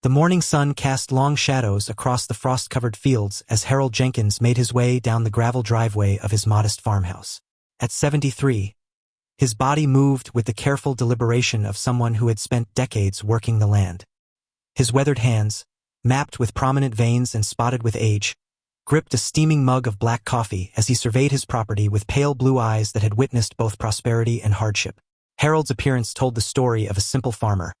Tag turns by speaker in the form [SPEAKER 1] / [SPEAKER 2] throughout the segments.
[SPEAKER 1] The morning sun cast long shadows across the frost-covered fields as Harold Jenkins made his way down the gravel driveway of his modest farmhouse. At 73, his body moved with the careful deliberation of someone who had spent decades working the land. His weathered hands, mapped with prominent veins and spotted with age, gripped a steaming mug of black coffee as he surveyed his property with pale blue eyes that had witnessed both prosperity and hardship. Harold's appearance told the story of a simple farmer.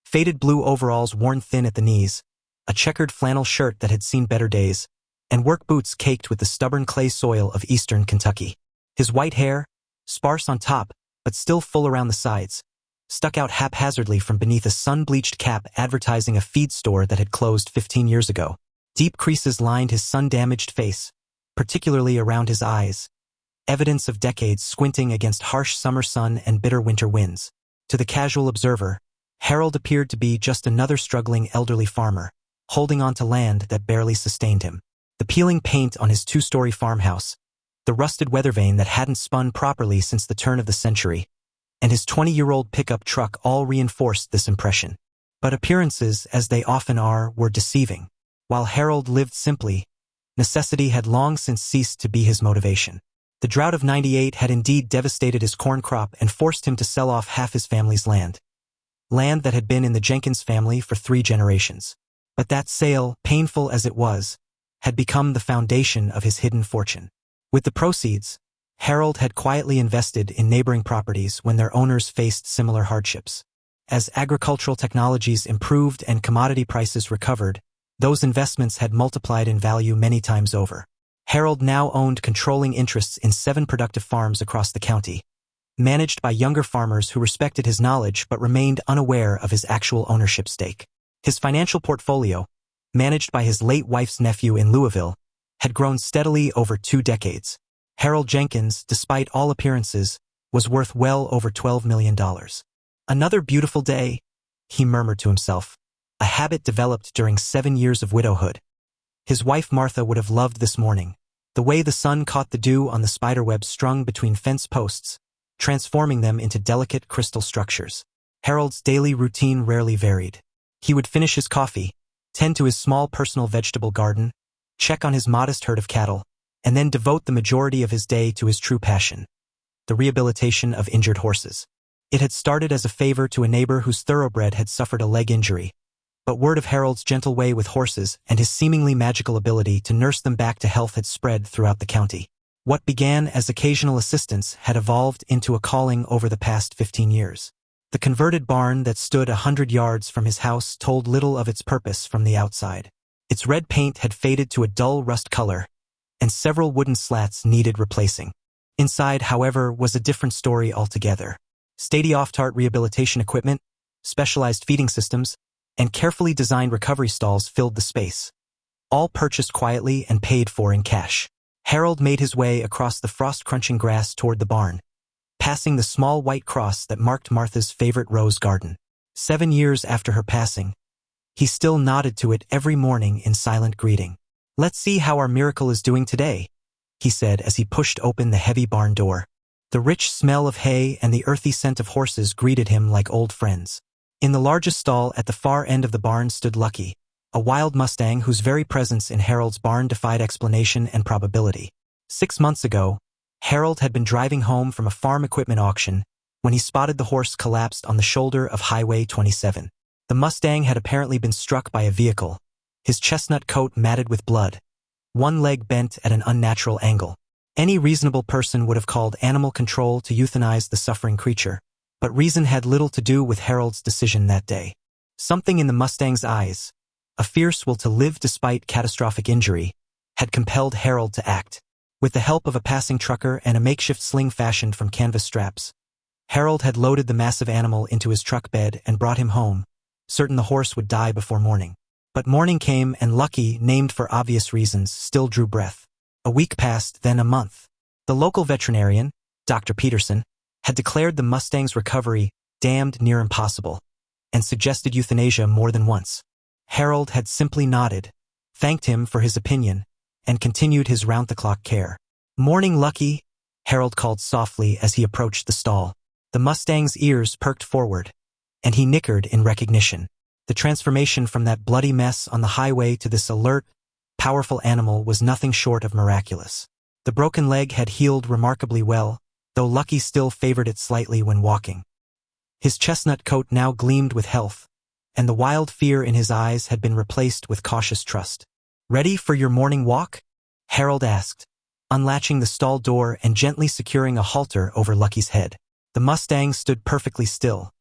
[SPEAKER 1] Faded blue overalls worn thin at the knees, a checkered flannel shirt that had seen better days, and work boots caked with the stubborn clay soil of eastern Kentucky. His white hair, sparse on top but still full around the sides, stuck out haphazardly from beneath a sun-bleached cap advertising a feed store that had closed 15 years ago. Deep creases lined his sun-damaged face, particularly around his eyes, evidence of decades squinting against harsh summer sun and bitter winter winds. To the casual observer, Harold appeared to be just another struggling elderly farmer, holding on to land that barely sustained him. The peeling paint on his two-story farmhouse, the rusted weather vane that hadn't spun properly since the turn of the century, and his 20-year-old pickup truck all reinforced this impression. But appearances, as they often are, were deceiving. While Harold lived simply, necessity had long since ceased to be his motivation. The drought of '98 had indeed devastated his corn crop and forced him to sell off half his family's land. Land that had been in the Jenkins family for 3 generations. But that sale, painful as it was, had become the foundation of his hidden fortune. With the proceeds, Harold had quietly invested in neighboring properties when their owners faced similar hardships. As agricultural technologies improved and commodity prices recovered, those investments had multiplied in value many times over. Harold now owned controlling interests in 7 productive farms across the county, managed by younger farmers who respected his knowledge but remained unaware of his actual ownership stake. His financial portfolio, managed by his late wife's nephew in Louisville, had grown steadily over 2 decades. Harold Jenkins, despite all appearances, was worth well over $12 million. Another beautiful day, he murmured to himself, a habit developed during 7 years of widowhood. His wife Martha would have loved this morning, the way the sun caught the dew on the spiderwebs strung between fence posts, transforming them into delicate crystal structures. Harold's daily routine rarely varied. He would finish his coffee, tend to his small personal vegetable garden, check on his modest herd of cattle, and then devote the majority of his day to his true passion, the rehabilitation of injured horses. It had started as a favor to a neighbor whose thoroughbred had suffered a leg injury, but word of Harold's gentle way with horses and his seemingly magical ability to nurse them back to health had spread throughout the county. What began as occasional assistance had evolved into a calling over the past 15 years. The converted barn that stood 100 yards from his house told little of its purpose from the outside. Its red paint had faded to a dull rust color, and several wooden slats needed replacing. Inside, however, was a different story altogether. State-of-the-art rehabilitation equipment, specialized feeding systems, and carefully designed recovery stalls filled the space, all purchased quietly and paid for in cash. Harold made his way across the frost-crunching grass toward the barn, passing the small white cross that marked Martha's favorite rose garden. 7 years after her passing, he still nodded to it every morning in silent greeting. "Let's see how our miracle is doing today," he said as he pushed open the heavy barn door. The rich smell of hay and the earthy scent of horses greeted him like old friends. In the largest stall at the far end of the barn stood Lucky, a wild Mustang whose very presence in Harold's barn defied explanation and probability. 6 months ago, Harold had been driving home from a farm equipment auction when he spotted the horse collapsed on the shoulder of Highway 27. The Mustang had apparently been struck by a vehicle, his chestnut coat matted with blood, one leg bent at an unnatural angle. Any reasonable person would have called animal control to euthanize the suffering creature, but reason had little to do with Harold's decision that day. Something in the Mustang's eyes, a fierce will to live despite catastrophic injury, had compelled Harold to act. With the help of a passing trucker and a makeshift sling fashioned from canvas straps, Harold had loaded the massive animal into his truck bed and brought him home, certain the horse would die before morning. But morning came and Lucky, named for obvious reasons, still drew breath. A week passed, then a month. The local veterinarian, Dr. Peterson, had declared the Mustang's recovery damned near impossible, and suggested euthanasia more than once. Harold had simply nodded, thanked him for his opinion, and continued his round-the-clock care. "Morning, Lucky," Harold called softly as he approached the stall. The Mustang's ears perked forward, and he nickered in recognition. The transformation from that bloody mess on the highway to this alert, powerful animal was nothing short of miraculous. The broken leg had healed remarkably well, though Lucky still favored it slightly when walking. His chestnut coat now gleamed with health, and the wild fear in his eyes had been replaced with cautious trust. "Ready for your morning walk?" Harold asked, unlatching the stall door and gently securing a halter over Lucky's head. The Mustang stood perfectly still,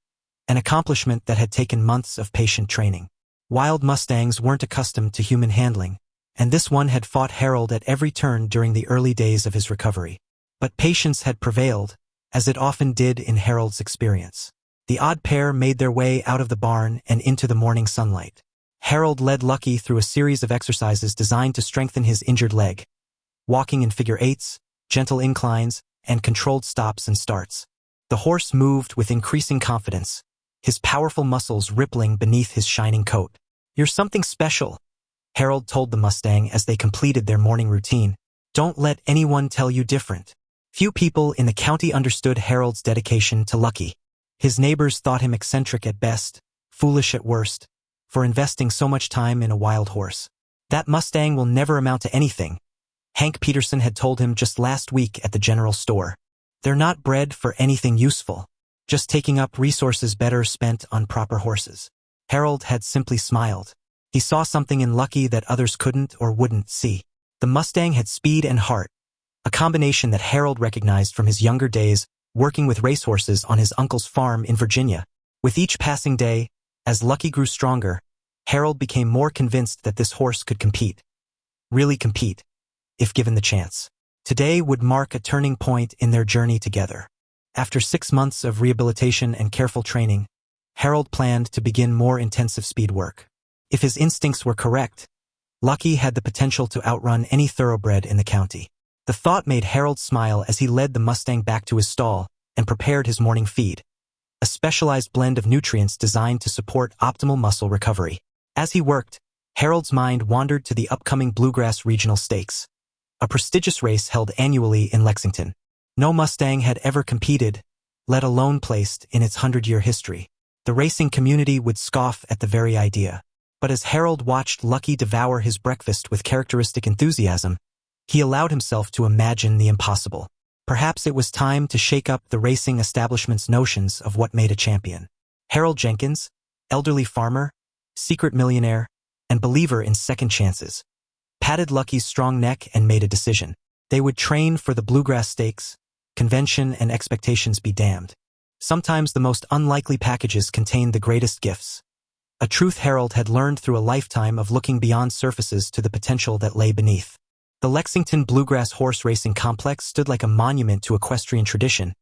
[SPEAKER 1] an accomplishment that had taken months of patient training. Wild Mustangs weren't accustomed to human handling, and this one had fought Harold at every turn during the early days of his recovery. But patience had prevailed, as it often did in Harold's experience. The odd pair made their way out of the barn and into the morning sunlight. Harold led Lucky through a series of exercises designed to strengthen his injured leg, walking in figure eights, gentle inclines, and controlled stops and starts. The horse moved with increasing confidence, his powerful muscles rippling beneath his shining coat. "You're something special," Harold told the Mustang as they completed their morning routine. "Don't let anyone tell you different." Few people in the county understood Harold's dedication to Lucky. His neighbors thought him eccentric at best, foolish at worst, for investing so much time in a wild horse. "That Mustang will never amount to anything," Hank Peterson had told him just last week at the general store. "They're not bred for anything useful, just taking up resources better spent on proper horses." Harold had simply smiled. He saw something in Lucky that others couldn't or wouldn't see. The Mustang had speed and heart, a combination that Harold recognized from his younger days working with racehorses on his uncle's farm in Virginia. With each passing day, as Lucky grew stronger, Harold became more convinced that this horse could compete. Really compete, if given the chance. Today would mark a turning point in their journey together. After 6 months of rehabilitation and careful training, Harold planned to begin more intensive speed work. If his instincts were correct, Lucky had the potential to outrun any thoroughbred in the county. The thought made Harold smile as he led the Mustang back to his stall and prepared his morning feed, a specialized blend of nutrients designed to support optimal muscle recovery. As he worked, Harold's mind wandered to the upcoming Bluegrass Regional Stakes, a prestigious race held annually in Lexington. No Mustang had ever competed, let alone placed in its 100-year history. The racing community would scoff at the very idea. But as Harold watched Lucky devour his breakfast with characteristic enthusiasm, he allowed himself to imagine the impossible. Perhaps it was time to shake up the racing establishment's notions of what made a champion. Harold Jenkins, elderly farmer, secret millionaire, and believer in second chances, patted Lucky's strong neck and made a decision. They would train for the Bluegrass Stakes, convention and expectations be damned. Sometimes the most unlikely packages contained the greatest gifts. A truth Harold had learned through a lifetime of looking beyond surfaces to the potential that lay beneath. The Lexington Bluegrass Horse Racing Complex stood like a monument to equestrian tradition,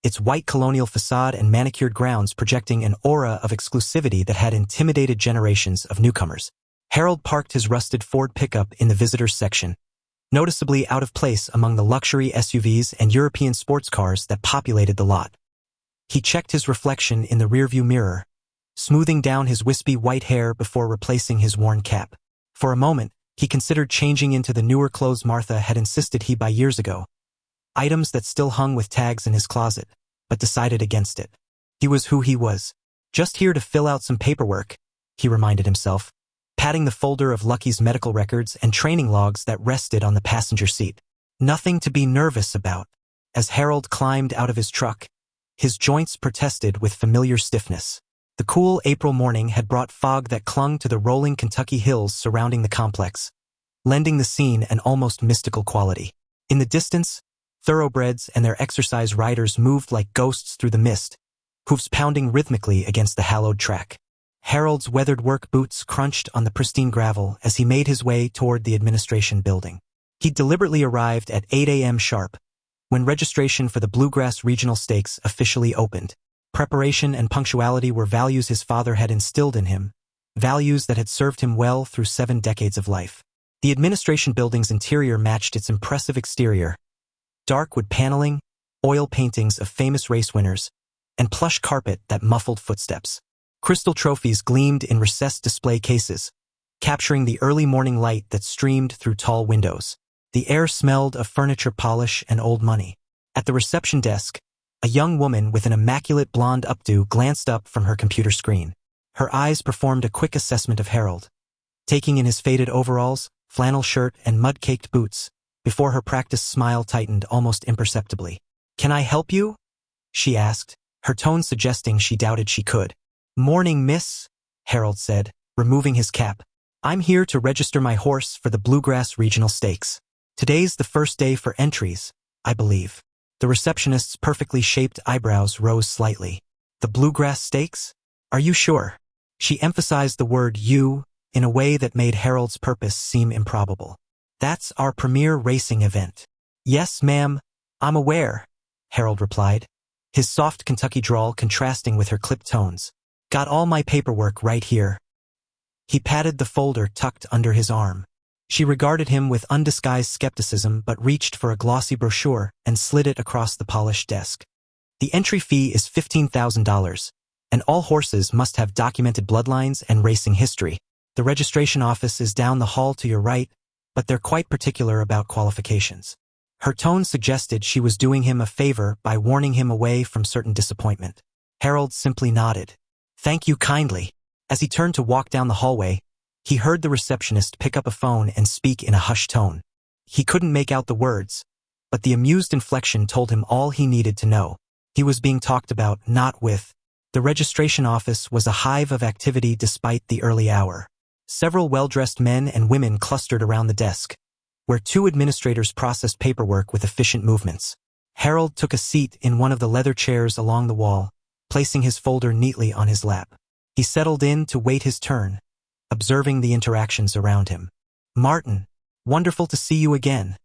[SPEAKER 1] its white colonial facade and manicured grounds projecting an aura of exclusivity that had intimidated generations of newcomers. Harold parked his rusted Ford pickup in the visitors section, noticeably out of place among the luxury SUVs and European sports cars that populated the lot. He checked his reflection in the rearview mirror, smoothing down his wispy white hair before replacing his worn cap. For a moment, he considered changing into the newer clothes Martha had insisted he buy years ago, items that still hung with tags in his closet, but decided against it. He was who he was, just here to fill out some paperwork, he reminded himself, patting the folder of Lucky's medical records and training logs that rested on the passenger seat. Nothing to be nervous about. As Harold climbed out of his truck, his joints protested with familiar stiffness. The cool April morning had brought fog that clung to the rolling Kentucky hills surrounding the complex, lending the scene an almost mystical quality. In the distance, thoroughbreds and their exercise riders moved like ghosts through the mist, hoofs pounding rhythmically against the hallowed track. Harold's weathered work boots crunched on the pristine gravel as he made his way toward the administration building. He deliberately arrived at 8 a.m. sharp, when registration for the Bluegrass Regional Stakes officially opened. Preparation and punctuality were values his father had instilled in him, values that had served him well through 7 decades of life. The administration building's interior matched its impressive exterior, dark wood paneling, oil paintings of famous race winners, and plush carpet that muffled footsteps. Crystal trophies gleamed in recessed display cases, capturing the early morning light that streamed through tall windows. The air smelled of furniture polish and old money. At the reception desk, a young woman with an immaculate blonde updo glanced up from her computer screen. Her eyes performed a quick assessment of Harold, taking in his faded overalls, flannel shirt, and mud-caked boots, before her practiced smile tightened almost imperceptibly. "Can I help you?" she asked, her tone suggesting she doubted she could. "Morning, miss," Harold said, removing his cap. "I'm here to register my horse for the Bluegrass Regional Stakes. Today's the first day for entries, I believe." The receptionist's perfectly shaped eyebrows rose slightly. "The Bluegrass Stakes? Are you sure?" She emphasized the word "you" in a way that made Harold's purpose seem improbable. "That's our premier racing event." "Yes, ma'am, I'm aware," Harold replied, his soft Kentucky drawl contrasting with her clipped tones. "Got all my paperwork right here." He patted the folder tucked under his arm. She regarded him with undisguised skepticism but reached for a glossy brochure and slid it across the polished desk. "The entry fee is $15,000, and all horses must have documented bloodlines and racing history. The registration office is down the hall to your right, but they're quite particular about qualifications." Her tone suggested she was doing him a favor by warning him away from certain disappointment. Harold simply nodded. "Thank you kindly." As he turned to walk down the hallway, he heard the receptionist pick up a phone and speak in a hushed tone. He couldn't make out the words, but the amused inflection told him all he needed to know. He was being talked about, not with. The registration office was a hive of activity despite the early hour. Several well-dressed men and women clustered around the desk, where two administrators processed paperwork with efficient movements. Harold took a seat in one of the leather chairs along the wall, placing his folder neatly on his lap. He settled in to wait his turn, observing the interactions around him. "Martin, wonderful to see you again,"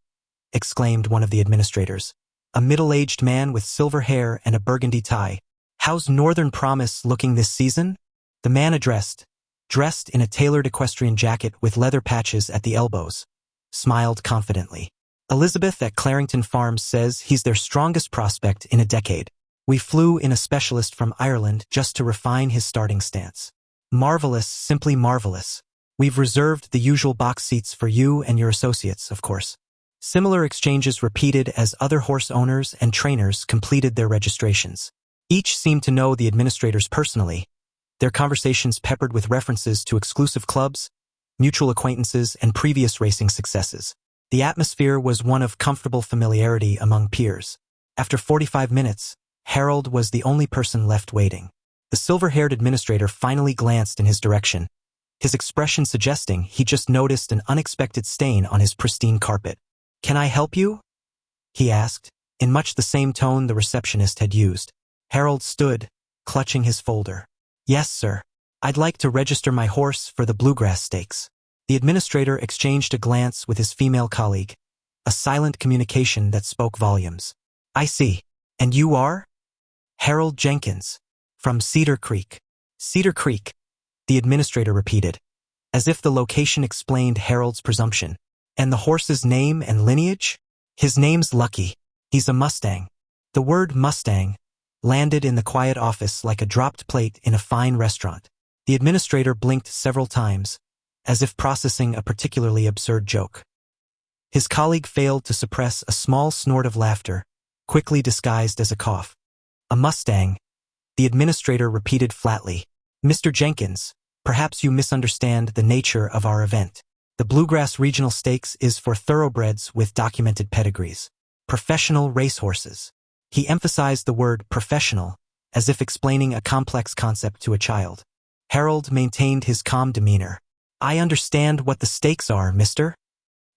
[SPEAKER 1] exclaimed one of the administrators, a middle-aged man with silver hair and a burgundy tie. "How's Northern Promise looking this season?" The man addressed, dressed in a tailored equestrian jacket with leather patches at the elbows, smiled confidently. "Elizabeth at Clarington Farms says he's their strongest prospect in a decade. We flew in a specialist from Ireland just to refine his starting stance. Marvelous, simply marvelous. We've reserved the usual box seats for you and your associates, of course." Similar exchanges repeated as other horse owners and trainers completed their registrations. Each seemed to know the administrators personally, their conversations peppered with references to exclusive clubs, mutual acquaintances, and previous racing successes. The atmosphere was one of comfortable familiarity among peers. After 45 minutes, Harold was the only person left waiting. The silver-haired administrator finally glanced in his direction, his expression suggesting he just noticed an unexpected stain on his pristine carpet. "Can I help you?" he asked, in much the same tone the receptionist had used. Harold stood, clutching his folder. "Yes, sir. I'd like to register my horse for the Bluegrass Stakes." The administrator exchanged a glance with his female colleague, a silent communication that spoke volumes. "I see. And you are?" "Harold Jenkins, from Cedar Creek." "Cedar Creek," the administrator repeated, as if the location explained Harold's presumption. "And the horse's name and lineage?" "His name's Lucky. He's a Mustang." The word Mustang landed in the quiet office like a dropped plate in a fine restaurant. The administrator blinked several times, as if processing a particularly absurd joke. His colleague failed to suppress a small snort of laughter, quickly disguised as a cough. "A Mustang," the administrator repeated flatly. "Mr. Jenkins, perhaps you misunderstand the nature of our event. The Bluegrass Regional Stakes is for thoroughbreds with documented pedigrees. Professional racehorses." He emphasized the word professional, as if explaining a complex concept to a child. Harold maintained his calm demeanor. "I understand what the stakes are, Mr.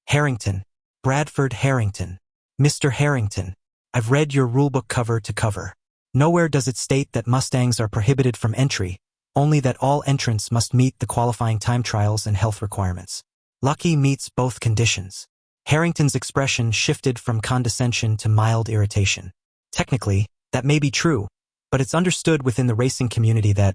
[SPEAKER 1] Harrington. Bradford Harrington. Mr. Harrington, I've read your rulebook cover to cover. Nowhere does it state that Mustangs are prohibited from entry, only that all entrants must meet the qualifying time trials and health requirements. Lucky meets both conditions." Harrington's expression shifted from condescension to mild irritation. "Technically, that may be true, but it's understood within the racing community that—"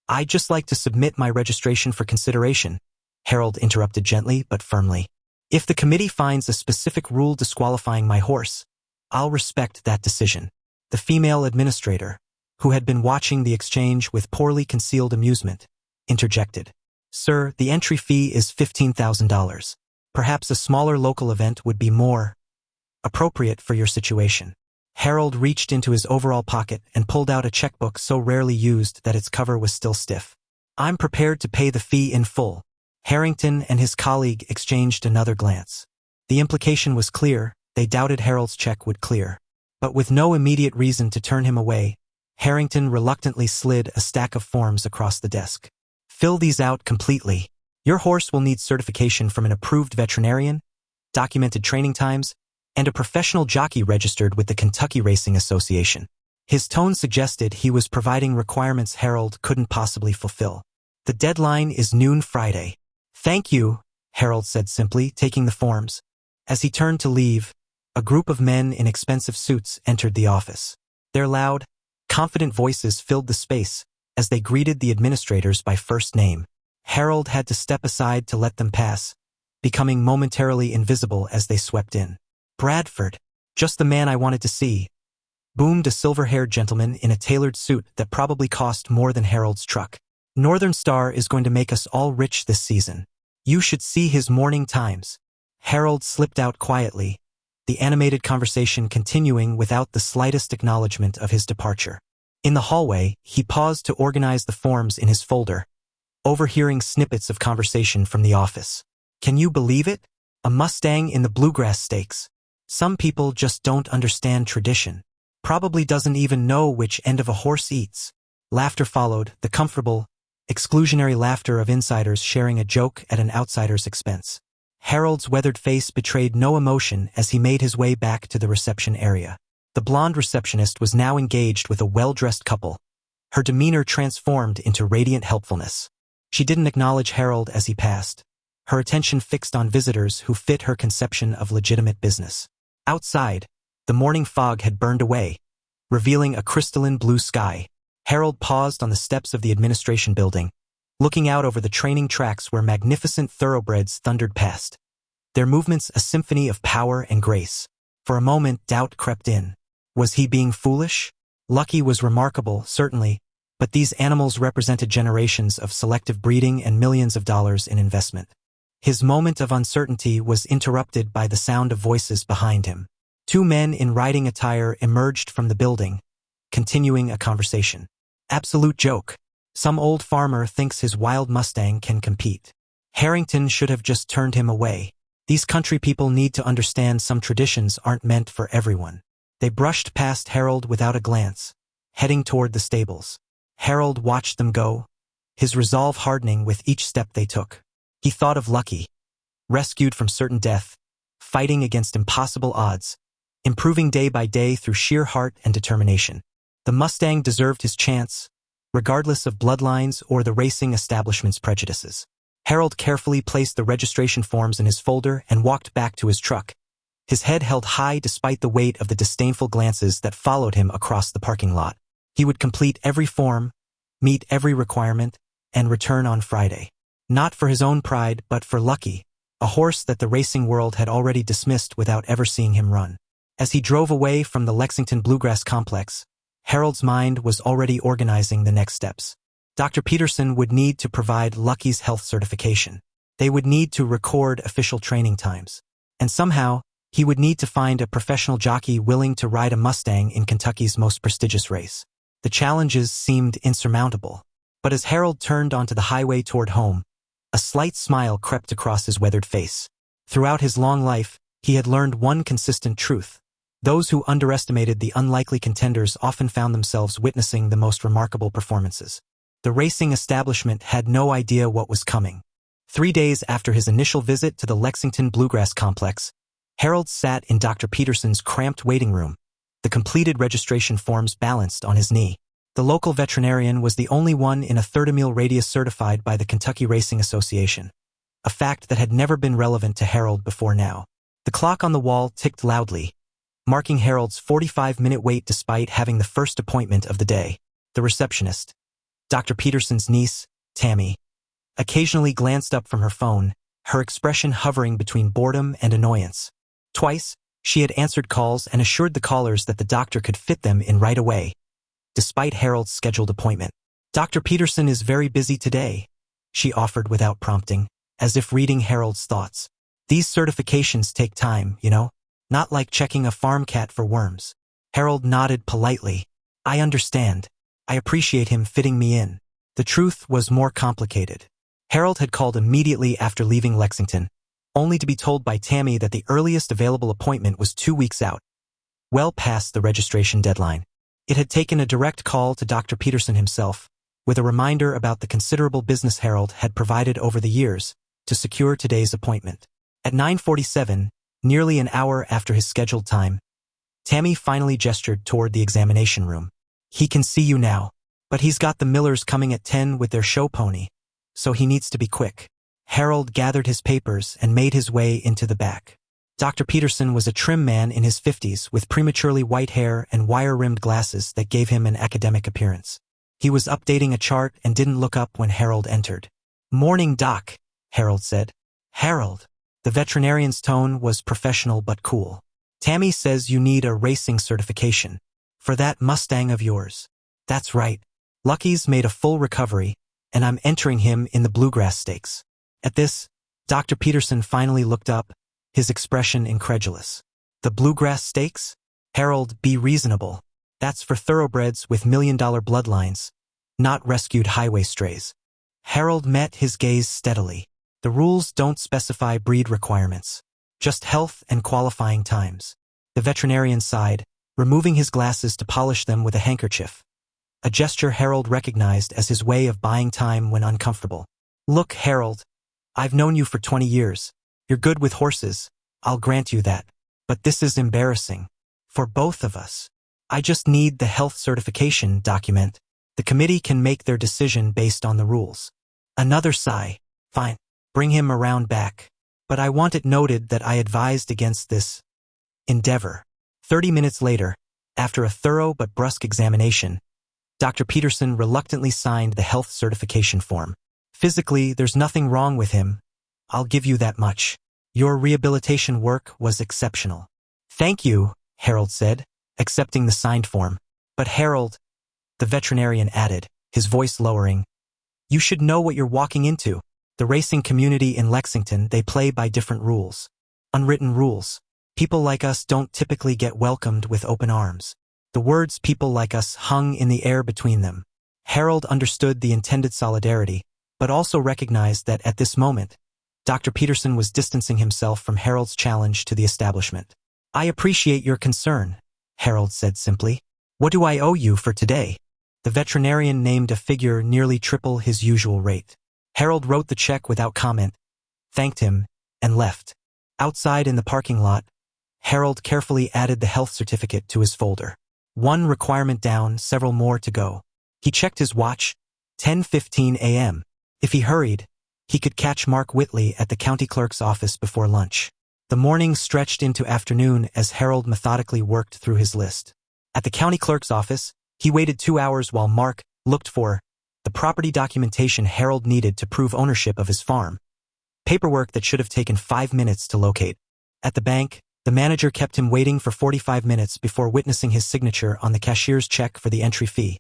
[SPEAKER 1] "I'd just like to submit my registration for consideration," Harold interrupted gently but firmly. "If the committee finds a specific rule disqualifying my horse, I'll respect that decision." The female administrator, who had been watching the exchange with poorly concealed amusement, interjected. "Sir, the entry fee is $15,000. Perhaps a smaller local event would be more appropriate for your situation." Harold reached into his overall pocket and pulled out a checkbook so rarely used that its cover was still stiff. I'm prepared to pay the fee in full. Harrington and his colleague exchanged another glance. The implication was clear, they doubted Harold's check would clear. But with no immediate reason to turn him away, Harrington reluctantly slid a stack of forms across the desk. Fill these out completely. Your horse will need certification from an approved veterinarian, documented training times, and a professional jockey registered with the Kentucky Racing Association. His tone suggested he was providing requirements Harold couldn't possibly fulfill. The deadline is noon Friday. Thank you, Harold said simply, taking the forms. As he turned to leave, a group of men in expensive suits entered the office. Their loud, confident voices filled the space as they greeted the administrators by first name. Harold had to step aside to let them pass, becoming momentarily invisible as they swept in. Bradford, just the man I wanted to see, boomed a silver-haired gentleman in a tailored suit that probably cost more than Harold's truck. Northern Star is going to make us all rich this season. You should see his morning times. Harold slipped out quietly, the animated conversation continuing without the slightest acknowledgement of his departure. In the hallway, he paused to organize the forms in his folder, overhearing snippets of conversation from the office. Can you believe it? A Mustang in the Bluegrass Stakes. Some people just don't understand tradition. Probably doesn't even know which end of a horse eats. Laughter followed, the comfortable, exclusionary laughter of insiders sharing a joke at an outsider's expense. Harold's weathered face betrayed no emotion as he made his way back to the reception area. The blonde receptionist was now engaged with a well-dressed couple, her demeanor transformed into radiant helpfulness. She didn't acknowledge Harold as he passed, her attention fixed on visitors who fit her conception of legitimate business. Outside, the morning fog had burned away, revealing a crystalline blue sky. Harold paused on the steps of the administration building, looking out over the training tracks where magnificent thoroughbreds thundered past, their movements a symphony of power and grace. For a moment, doubt crept in. Was he being foolish? Lucky was remarkable, certainly, but these animals represented generations of selective breeding and millions of dollars in investment. His moment of uncertainty was interrupted by the sound of voices behind him. Two men in riding attire emerged from the building, continuing a conversation. Absolute joke. Some old farmer thinks his wild Mustang can compete. Harrington should have just turned him away. These country people need to understand some traditions aren't meant for everyone. They brushed past Harold without a glance, heading toward the stables. Harold watched them go, his resolve hardening with each step they took. He thought of Lucky, rescued from certain death, fighting against impossible odds, improving day by day through sheer heart and determination. The Mustang deserved his chance, regardless of bloodlines or the racing establishment's prejudices. Harold carefully placed the registration forms in his folder and walked back to his truck, his head held high despite the weight of the disdainful glances that followed him across the parking lot. He would complete every form, meet every requirement, and return on Friday. Not for his own pride, but for Lucky, a horse that the racing world had already dismissed without ever seeing him run. As he drove away from the Lexington Bluegrass Complex, Harold's mind was already organizing the next steps. Dr. Peterson would need to provide Lucky's health certification. They would need to record official training times. And somehow, he would need to find a professional jockey willing to ride a Mustang in Kentucky's most prestigious race. The challenges seemed insurmountable. But as Harold turned onto the highway toward home, a slight smile crept across his weathered face. Throughout his long life, he had learned one consistent truth. Those who underestimated the unlikely contenders often found themselves witnessing the most remarkable performances. The racing establishment had no idea what was coming. 3 days after his initial visit to the Lexington Bluegrass Complex, Harold sat in Dr. Peterson's cramped waiting room, the completed registration forms balanced on his knee. The local veterinarian was the only one in a 30-mile radius certified by the Kentucky Racing Association, a fact that had never been relevant to Harold before now. The clock on the wall ticked loudly, marking Harold's 45-minute wait despite having the first appointment of the day. The receptionist, Dr. Peterson's niece, Tammy, occasionally glanced up from her phone, her expression hovering between boredom and annoyance. Twice, she had answered calls and assured the callers that the doctor could fit them in right away, despite Harold's scheduled appointment. Dr. Peterson is very busy today, she offered without prompting, as if reading Harold's thoughts. These certifications take time, you know, not like checking a farm cat for worms. Harold nodded politely. I understand. I appreciate him fitting me in. The truth was more complicated. Harold had called immediately after leaving Lexington, only to be told by Tammy that the earliest available appointment was 2 weeks out, well past the registration deadline. It had taken a direct call to Dr. Peterson himself, with a reminder about the considerable business Harold had provided over the years to secure today's appointment. At 9:47, nearly an hour after his scheduled time, Tammy finally gestured toward the examination room. He can see you now, but he's got the Millers coming at 10 with their show pony, so he needs to be quick. Harold gathered his papers and made his way into the back. Dr. Peterson was a trim man in his 50s with prematurely white hair and wire-rimmed glasses that gave him an academic appearance. He was updating a chart and didn't look up when Harold entered. "Morning, Doc," Harold said. "Harold." The veterinarian's tone was professional but cool. "Tammy says you need a racing certification. For that Mustang of yours." "That's right. Lucky's made a full recovery, and I'm entering him in the Bluegrass Stakes." At this, Dr. Peterson finally looked up, his expression incredulous. "The Bluegrass Stakes? Harold, be reasonable. That's for thoroughbreds with million-dollar bloodlines, not rescued highway strays." Harold met his gaze steadily. "The rules don't specify breed requirements, just health and qualifying times." The veterinarian sighed, removing his glasses to polish them with a handkerchief, a gesture Harold recognized as his way of buying time when uncomfortable. "Look, Harold, I've known you for 20 years. You're good with horses, I'll grant you that. But this is embarrassing. For both of us. I just need the health certification document. The committee can make their decision based on the rules." Another sigh. "Fine. Bring him around back. But I want it noted that I advised against this endeavor." 30 minutes later, after a thorough but brusque examination, Dr. Peterson reluctantly signed the health certification form. "Physically, there's nothing wrong with him. I'll give you that much. Your rehabilitation work was exceptional." "Thank you," Harold said, accepting the signed form. "But Harold," the veterinarian added, his voice lowering, "you should know what you're walking into. The racing community in Lexington, they play by different rules. Unwritten rules. People like us don't typically get welcomed with open arms." The words "people like us" hung in the air between them. Harold understood the intended solidarity, but also recognized that at this moment, Dr. Peterson was distancing himself from Harold's challenge to the establishment. "I appreciate your concern," Harold said simply. "What do I owe you for today?" The veterinarian named a figure nearly triple his usual rate. Harold wrote the check without comment, thanked him, and left. Outside in the parking lot, Harold carefully added the health certificate to his folder. One requirement down, several more to go. He checked his watch, 10:15 a.m. If he hurried, he could catch Mark Whitley at the county clerk's office before lunch. The morning stretched into afternoon as Harold methodically worked through his list. At the county clerk's office, he waited 2 hours while Mark looked for the property documentation Harold needed to prove ownership of his farm. Paperwork that should have taken 5 minutes to locate. At the bank, the manager kept him waiting for 45 minutes before witnessing his signature on the cashier's check for the entry fee,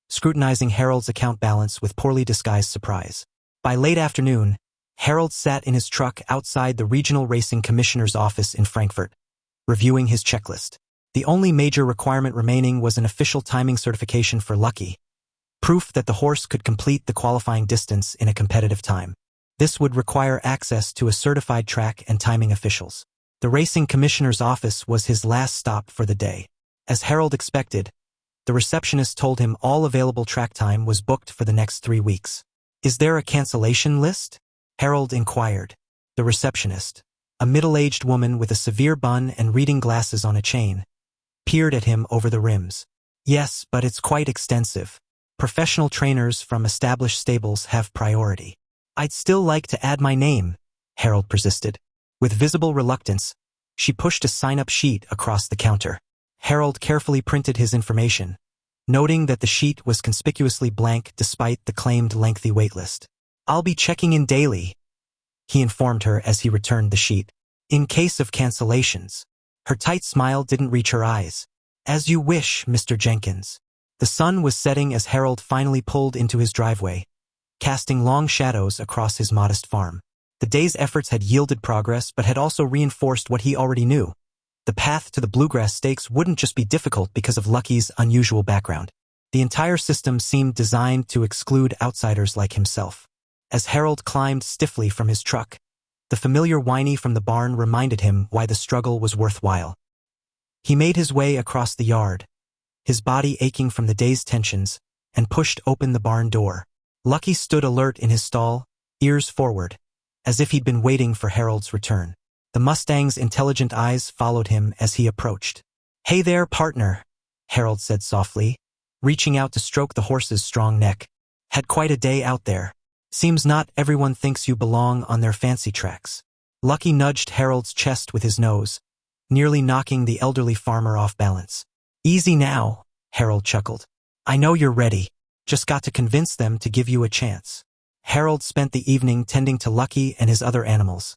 [SPEAKER 1] scrutinizing Harold's account balance with poorly disguised surprise. By late afternoon, Harold sat in his truck outside the Regional Racing Commissioner's office in Frankfort, reviewing his checklist. The only major requirement remaining was an official timing certification for Lucky, proof that the horse could complete the qualifying distance in a competitive time. This would require access to a certified track and timing officials. The Racing Commissioner's office was his last stop for the day. As Harold expected, the receptionist told him all available track time was booked for the next 3 weeks. "Is there a cancellation list?" Harold inquired. The receptionist, a middle-aged woman with a severe bun and reading glasses on a chain, peered at him over the rims. "Yes, but it's quite extensive. Professional trainers from established stables have priority." "I'd still like to add my name," Harold persisted. With visible reluctance, she pushed a sign-up sheet across the counter. Harold carefully printed his information, noting that the sheet was conspicuously blank despite the claimed lengthy waitlist. "I'll be checking in daily," he informed her as he returned the sheet. "In case of cancellations." Her tight smile didn't reach her eyes. "As you wish, Mr. Jenkins." The sun was setting as Harold finally pulled into his driveway, casting long shadows across his modest farm. The day's efforts had yielded progress but had also reinforced what he already knew. The path to the Bluegrass Stakes wouldn't just be difficult because of Lucky's unusual background. The entire system seemed designed to exclude outsiders like himself. As Harold climbed stiffly from his truck, the familiar whinny from the barn reminded him why the struggle was worthwhile. He made his way across the yard, his body aching from the day's tensions, and pushed open the barn door. Lucky stood alert in his stall, ears forward, as if he'd been waiting for Harold's return. The Mustang's intelligent eyes followed him as he approached. "Hey there, partner," Harold said softly, reaching out to stroke the horse's strong neck. "Had quite a day out there. Seems not everyone thinks you belong on their fancy tracks." Lucky nudged Harold's chest with his nose, nearly knocking the elderly farmer off balance. "Easy now," Harold chuckled. "I know you're ready. Just got to convince them to give you a chance." Harold spent the evening tending to Lucky and his other animals,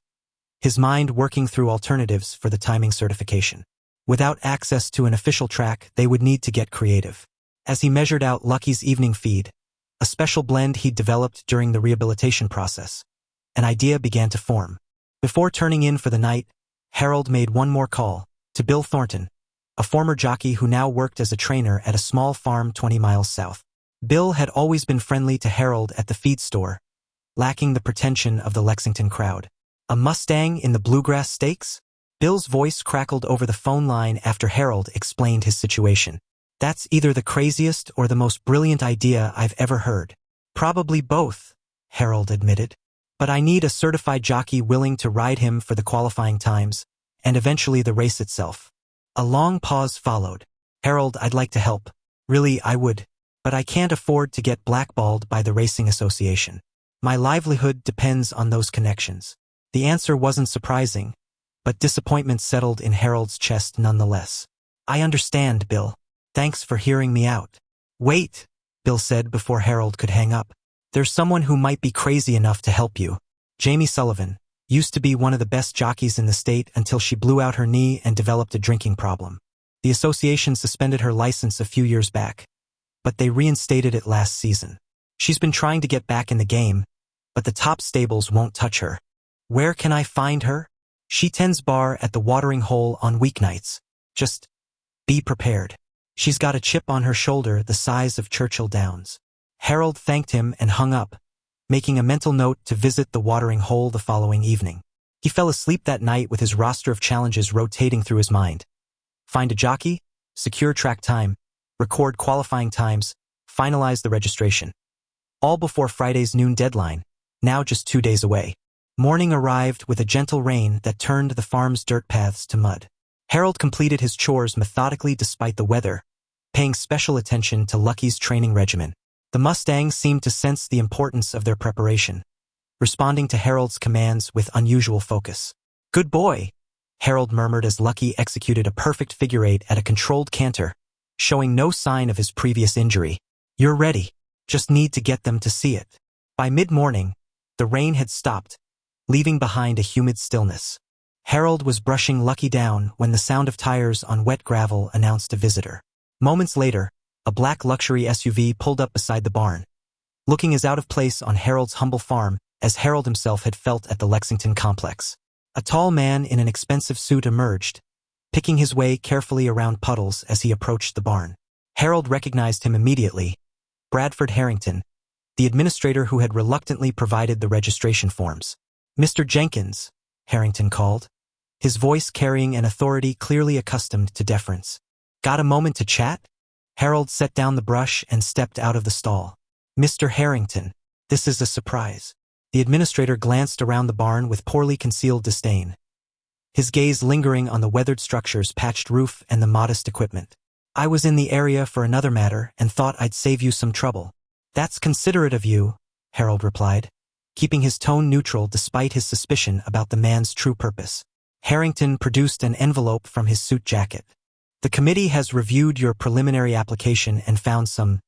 [SPEAKER 1] his mind working through alternatives for the timing certification. Without access to an official track, they would need to get creative. As he measured out Lucky's evening feed, a special blend he'd developed during the rehabilitation process, an idea began to form. Before turning in for the night, Harold made one more call, to Bill Thornton, a former jockey who now worked as a trainer at a small farm 20 miles south. Bill had always been friendly to Harold at the feed store, lacking the pretension of the Lexington crowd. "A Mustang in the Bluegrass Stakes?" Bill's voice crackled over the phone line after Harold explained his situation. "That's either the craziest or the most brilliant idea I've ever heard." "Probably both," Harold admitted. "But I need a certified jockey willing to ride him for the qualifying times, and eventually the race itself." A long pause followed. "Harold, I'd like to help. Really, I would. But I can't afford to get blackballed by the Racing Association. My livelihood depends on those connections." The answer wasn't surprising, but disappointment settled in Harold's chest nonetheless. "I understand, Bill. Thanks for hearing me out." "Wait," Bill said before Harold could hang up. "There's someone who might be crazy enough to help you. Jamie Sullivan used to be one of the best jockeys in the state until she blew out her knee and developed a drinking problem. The association suspended her license a few years back, but they reinstated it last season. She's been trying to get back in the game, but the top stables won't touch her." "Where can I find her?" "She tends bar at the Watering Hole on weeknights. Just be prepared. She's got a chip on her shoulder the size of Churchill Downs." Harold thanked him and hung up, making a mental note to visit the Watering Hole the following evening. He fell asleep that night with his roster of challenges rotating through his mind. Find a jockey, secure track time, record qualifying times, finalize the registration. All before Friday's noon deadline, now just 2 days away. Morning arrived with a gentle rain that turned the farm's dirt paths to mud. Harold completed his chores methodically despite the weather, paying special attention to Lucky's training regimen. The Mustang seemed to sense the importance of their preparation, responding to Harold's commands with unusual focus. "Good boy," Harold murmured as Lucky executed a perfect figure eight at a controlled canter, showing no sign of his previous injury. "You're ready. Just need to get them to see it." By mid-morning, the rain had stopped, leaving behind a humid stillness. Harold was brushing Lucky down when the sound of tires on wet gravel announced a visitor. Moments later, a black luxury SUV pulled up beside the barn, looking as out of place on Harold's humble farm as Harold himself had felt at the Lexington complex. A tall man in an expensive suit emerged, picking his way carefully around puddles as he approached the barn. Harold recognized him immediately, Bradford Harrington, the administrator who had reluctantly provided the registration forms. "Mr. Jenkins," Harrington called, his voice carrying an authority clearly accustomed to deference. "Got a moment to chat?" Harold set down the brush and stepped out of the stall. "Mr. Harrington, this is a surprise." The administrator glanced around the barn with poorly concealed disdain, his gaze lingering on the weathered structure's patched roof and the modest equipment. "I was in the area for another matter and thought I'd save you some trouble." "That's considerate of you," Harold replied, keeping his tone neutral despite his suspicion about the man's true purpose. Harrington produced an envelope from his suit jacket. "The committee has reviewed your preliminary application and found some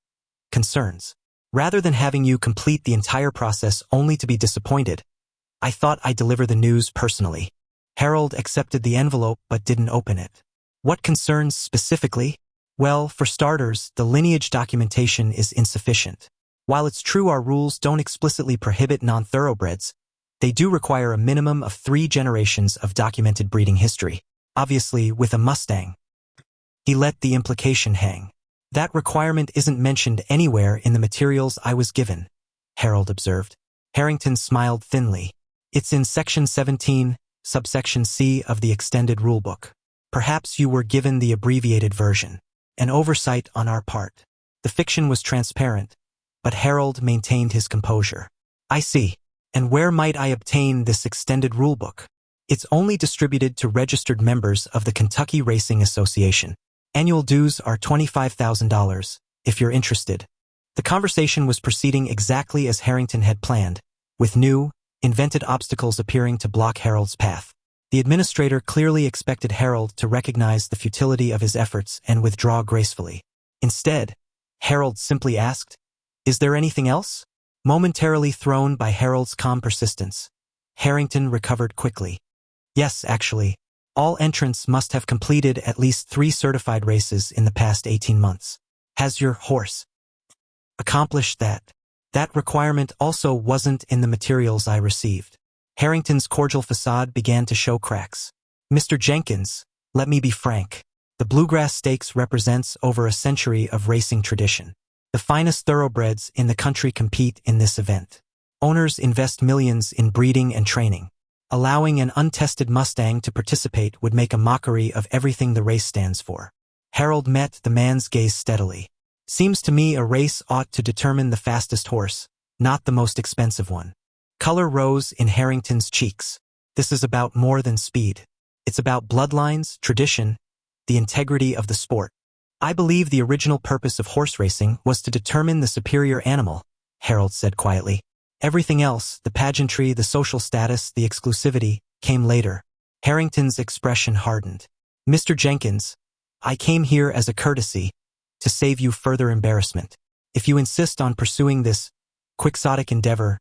[SPEAKER 1] concerns. Rather than having you complete the entire process only to be disappointed, I thought I'd deliver the news personally." Harold accepted the envelope but didn't open it. "What concerns specifically?" "Well, for starters, the lineage documentation is insufficient. While it's true our rules don't explicitly prohibit non-thoroughbreds, they do require a minimum of 3 generations of documented breeding history, obviously with a Mustang." He let the implication hang. That requirement isn't mentioned anywhere in the materials I was given, Harold observed. Harrington smiled thinly. It's in Section 17, subsection C of the extended rulebook. Perhaps you were given the abbreviated version. An oversight on our part. The fiction was transparent, but Harold maintained his composure. I see. And where might I obtain this extended rulebook? It's only distributed to registered members of the Kentucky Racing Association. Annual dues are $25,000, if you're interested. The conversation was proceeding exactly as Harrington had planned, with new, invented obstacles appearing to block Harold's path. The administrator clearly expected Harold to recognize the futility of his efforts and withdraw gracefully. Instead, Harold simply asked, "Is there anything else?" Momentarily thrown by Harold's calm persistence, Harrington recovered quickly. Yes, actually, all entrants must have completed at least 3 certified races in the past 18 months. Has your horse accomplished that? That requirement also wasn't in the materials I received. Harrington's cordial facade began to show cracks. Mr. Jenkins, let me be frank. The Bluegrass Stakes represents over a century of racing tradition. The finest thoroughbreds in the country compete in this event. Owners invest millions in breeding and training. Allowing an untested Mustang to participate would make a mockery of everything the race stands for. Harold met the man's gaze steadily. Seems to me a race ought to determine the fastest horse, not the most expensive one. Color rose in Harrington's cheeks. This is about more than speed. It's about bloodlines, tradition, the integrity of the sport. I believe the original purpose of horse racing was to determine the superior animal, Harold said quietly. Everything else, the pageantry, the social status, the exclusivity, came later. Harrington's expression hardened. Mr. Jenkins, I came here as a courtesy, to save you further embarrassment. If you insist on pursuing this quixotic endeavor,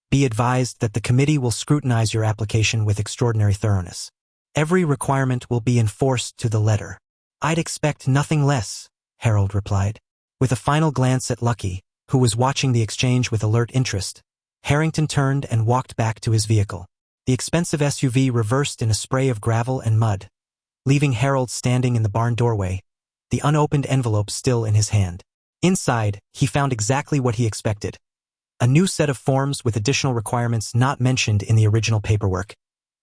[SPEAKER 1] be advised that the committee will scrutinize your application with extraordinary thoroughness. Every requirement will be enforced to the letter. I'd expect nothing less, Harold replied. With a final glance at Lucky, who was watching the exchange with alert interest, Harrington turned and walked back to his vehicle. The expensive SUV reversed in a spray of gravel and mud, leaving Harold standing in the barn doorway, the unopened envelope still in his hand. Inside, he found exactly what he expected. A new set of forms with additional requirements not mentioned in the original paperwork,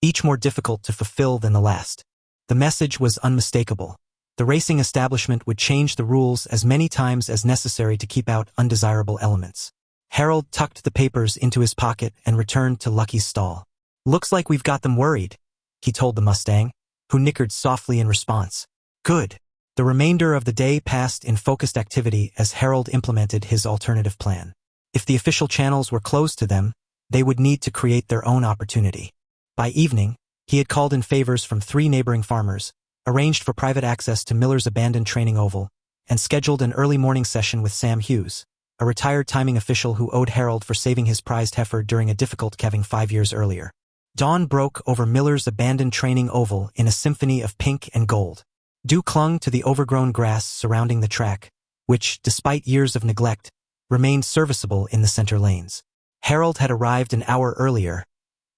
[SPEAKER 1] each more difficult to fulfill than the last. The message was unmistakable. The racing establishment would change the rules as many times as necessary to keep out undesirable elements. Harold tucked the papers into his pocket and returned to Lucky's stall. Looks like we've got them worried, he told the Mustang, who nickered softly in response. Good. The remainder of the day passed in focused activity as Harold implemented his alternative plan. If the official channels were closed to them, they would need to create their own opportunity. By evening, he had called in favors from 3 neighboring farmers, arranged for private access to Miller's abandoned training oval, and scheduled an early morning session with Sam Hughes, a retired timing official who owed Harold for saving his prized heifer during a difficult calving 5 years earlier. Dawn broke over Miller's abandoned training oval in a symphony of pink and gold. Dew clung to the overgrown grass surrounding the track, which, despite years of neglect, remained serviceable in the center lanes. Harold had arrived an hour earlier,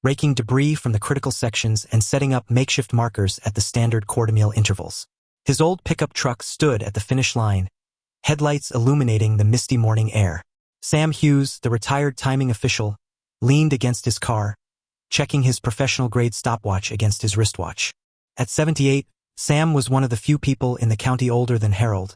[SPEAKER 1] raking debris from the critical sections and setting up makeshift markers at the standard quarter-mile intervals. His old pickup truck stood at the finish line, headlights illuminating the misty morning air. Sam Hughes, the retired timing official, leaned against his car, checking his professional-grade stopwatch against his wristwatch. At 78, Sam was one of the few people in the county older than Harold,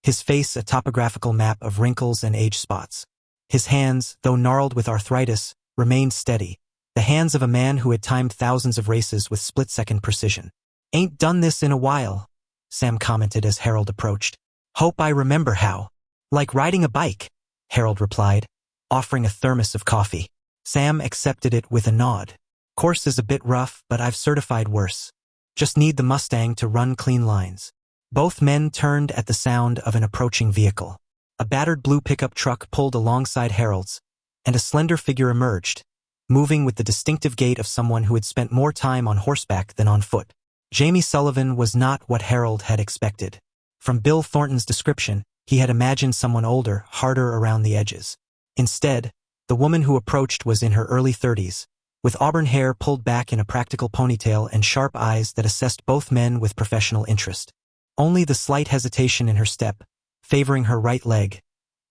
[SPEAKER 1] his face a topographical map of wrinkles and age spots. His hands, though gnarled with arthritis, remained steady, the hands of a man who had timed thousands of races with split-second precision. Ain't done this in a while, Sam commented as Harold approached. Hope I remember how. Like riding a bike, Harold replied, offering a thermos of coffee. Sam accepted it with a nod. Course is a bit rough, but I've certified worse. Just need the Mustang to run clean lines. Both men turned at the sound of an approaching vehicle. A battered blue pickup truck pulled alongside Harold's, and a slender figure emerged, moving with the distinctive gait of someone who had spent more time on horseback than on foot. Jamie Sullivan was not what Harold had expected. From Bill Thornton's description, he had imagined someone older, harder around the edges. Instead, the woman who approached was in her early 30s, with auburn hair pulled back in a practical ponytail and sharp eyes that assessed both men with professional interest. Only the slight hesitation in her step, favoring her right leg,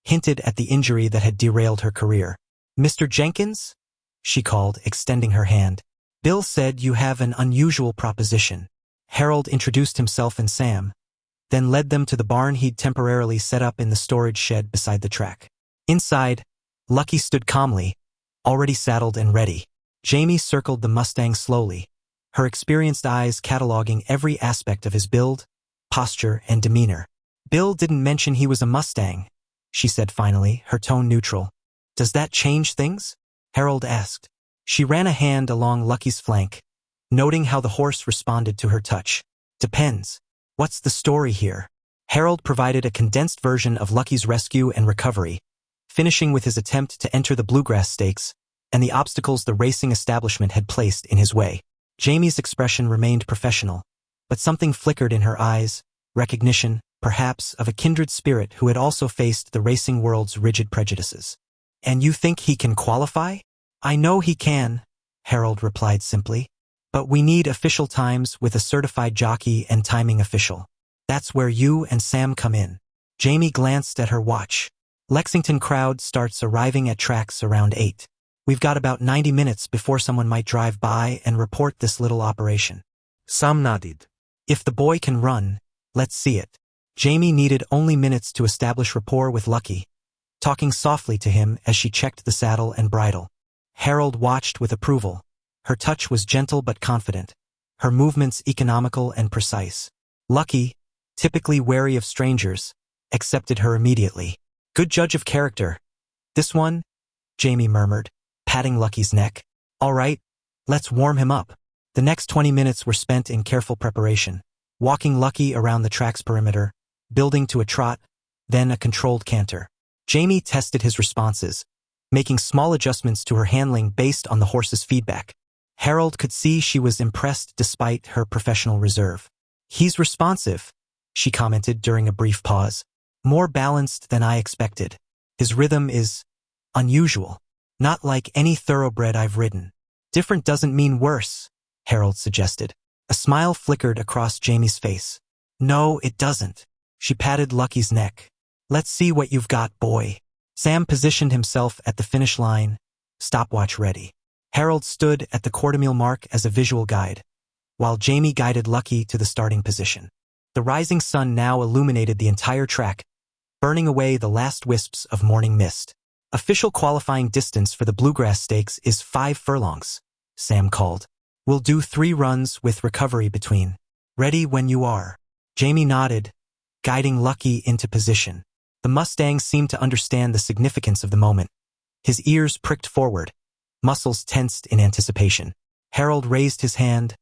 [SPEAKER 1] hinted at the injury that had derailed her career. "Mr. Jenkins?" she called, extending her hand. "Bill said you have an unusual proposition." Harold introduced himself and Sam, then led them to the barn he'd temporarily set up in the storage shed beside the track. Inside, Lucky stood calmly, already saddled and ready. Jamie circled the Mustang slowly, her experienced eyes cataloging every aspect of his build, posture, and demeanor. "Bill didn't mention he was a Mustang," she said finally, her tone neutral. "Does that change things?" Harold asked. She ran a hand along Lucky's flank, noting how the horse responded to her touch. "Depends. What's the story here?" Harold provided a condensed version of Lucky's rescue and recovery, finishing with his attempt to enter the bluegrass stakes and the obstacles the racing establishment had placed in his way. Jamie's expression remained professional, but something flickered in her eyes, recognition, perhaps, of a kindred spirit who had also faced the racing world's rigid prejudices. "And you think he can qualify?" "I know he can," Harold replied simply. "But we need official times with a certified jockey and timing official. That's where you and Sam come in." Jamie glanced at her watch. "Lexington crowd starts arriving at tracks around 8. We've got about 90 minutes before someone might drive by and report this little operation." Sam nodded. "If the boy can run, let's see it." Jamie needed only minutes to establish rapport with Lucky, talking softly to him as she checked the saddle and bridle. Harold watched with approval. Her touch was gentle but confident, her movements economical and precise. Lucky, typically wary of strangers, accepted her immediately. "Good judge of character. This one?" Jamie murmured, patting Lucky's neck. "All right, let's warm him up." The next 20 minutes were spent in careful preparation, walking Lucky around the track's perimeter, building to a trot, then a controlled canter. Jamie tested his responses, making small adjustments to her handling based on the horse's feedback. Harold could see she was impressed despite her professional reserve. "He's responsive," she commented during a brief pause. "More balanced than I expected. His rhythm is unusual. Not like any thoroughbred I've ridden." "Different doesn't mean worse," Harold suggested. A smile flickered across Jamie's face. "No, it doesn't." She patted Lucky's neck. "Let's see what you've got, boy." Sam positioned himself at the finish line, stopwatch ready. Harold stood at the quarter-mile mark as a visual guide, while Jamie guided Lucky to the starting position. The rising sun now illuminated the entire track, burning away the last wisps of morning mist. "Official qualifying distance for the Bluegrass Stakes is 5 furlongs, Sam called. "We'll do 3 runs with recovery between. Ready when you are." Jamie nodded, guiding Lucky into position. The Mustang seemed to understand the significance of the moment. His ears pricked forward, muscles tensed in anticipation. Harold raised his hand,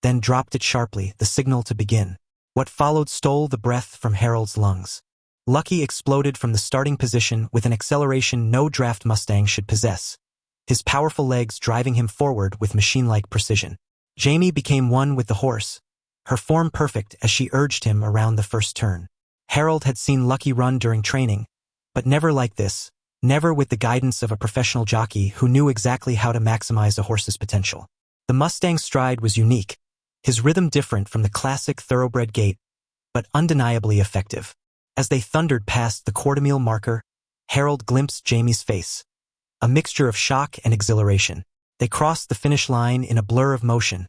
[SPEAKER 1] then dropped it sharply, the signal to begin. What followed stole the breath from Harold's lungs. Lucky exploded from the starting position with an acceleration no draft Mustang should possess, his powerful legs driving him forward with machine-like precision. Jamie became one with the horse, her form perfect as she urged him around the first turn. Harold had seen Lucky run during training, but never like this, never with the guidance of a professional jockey who knew exactly how to maximize a horse's potential. The Mustang's stride was unique, his rhythm different from the classic thoroughbred gait, but undeniably effective. As they thundered past the quarter-mile marker, Harold glimpsed Jamie's face, a mixture of shock and exhilaration. They crossed the finish line in a blur of motion,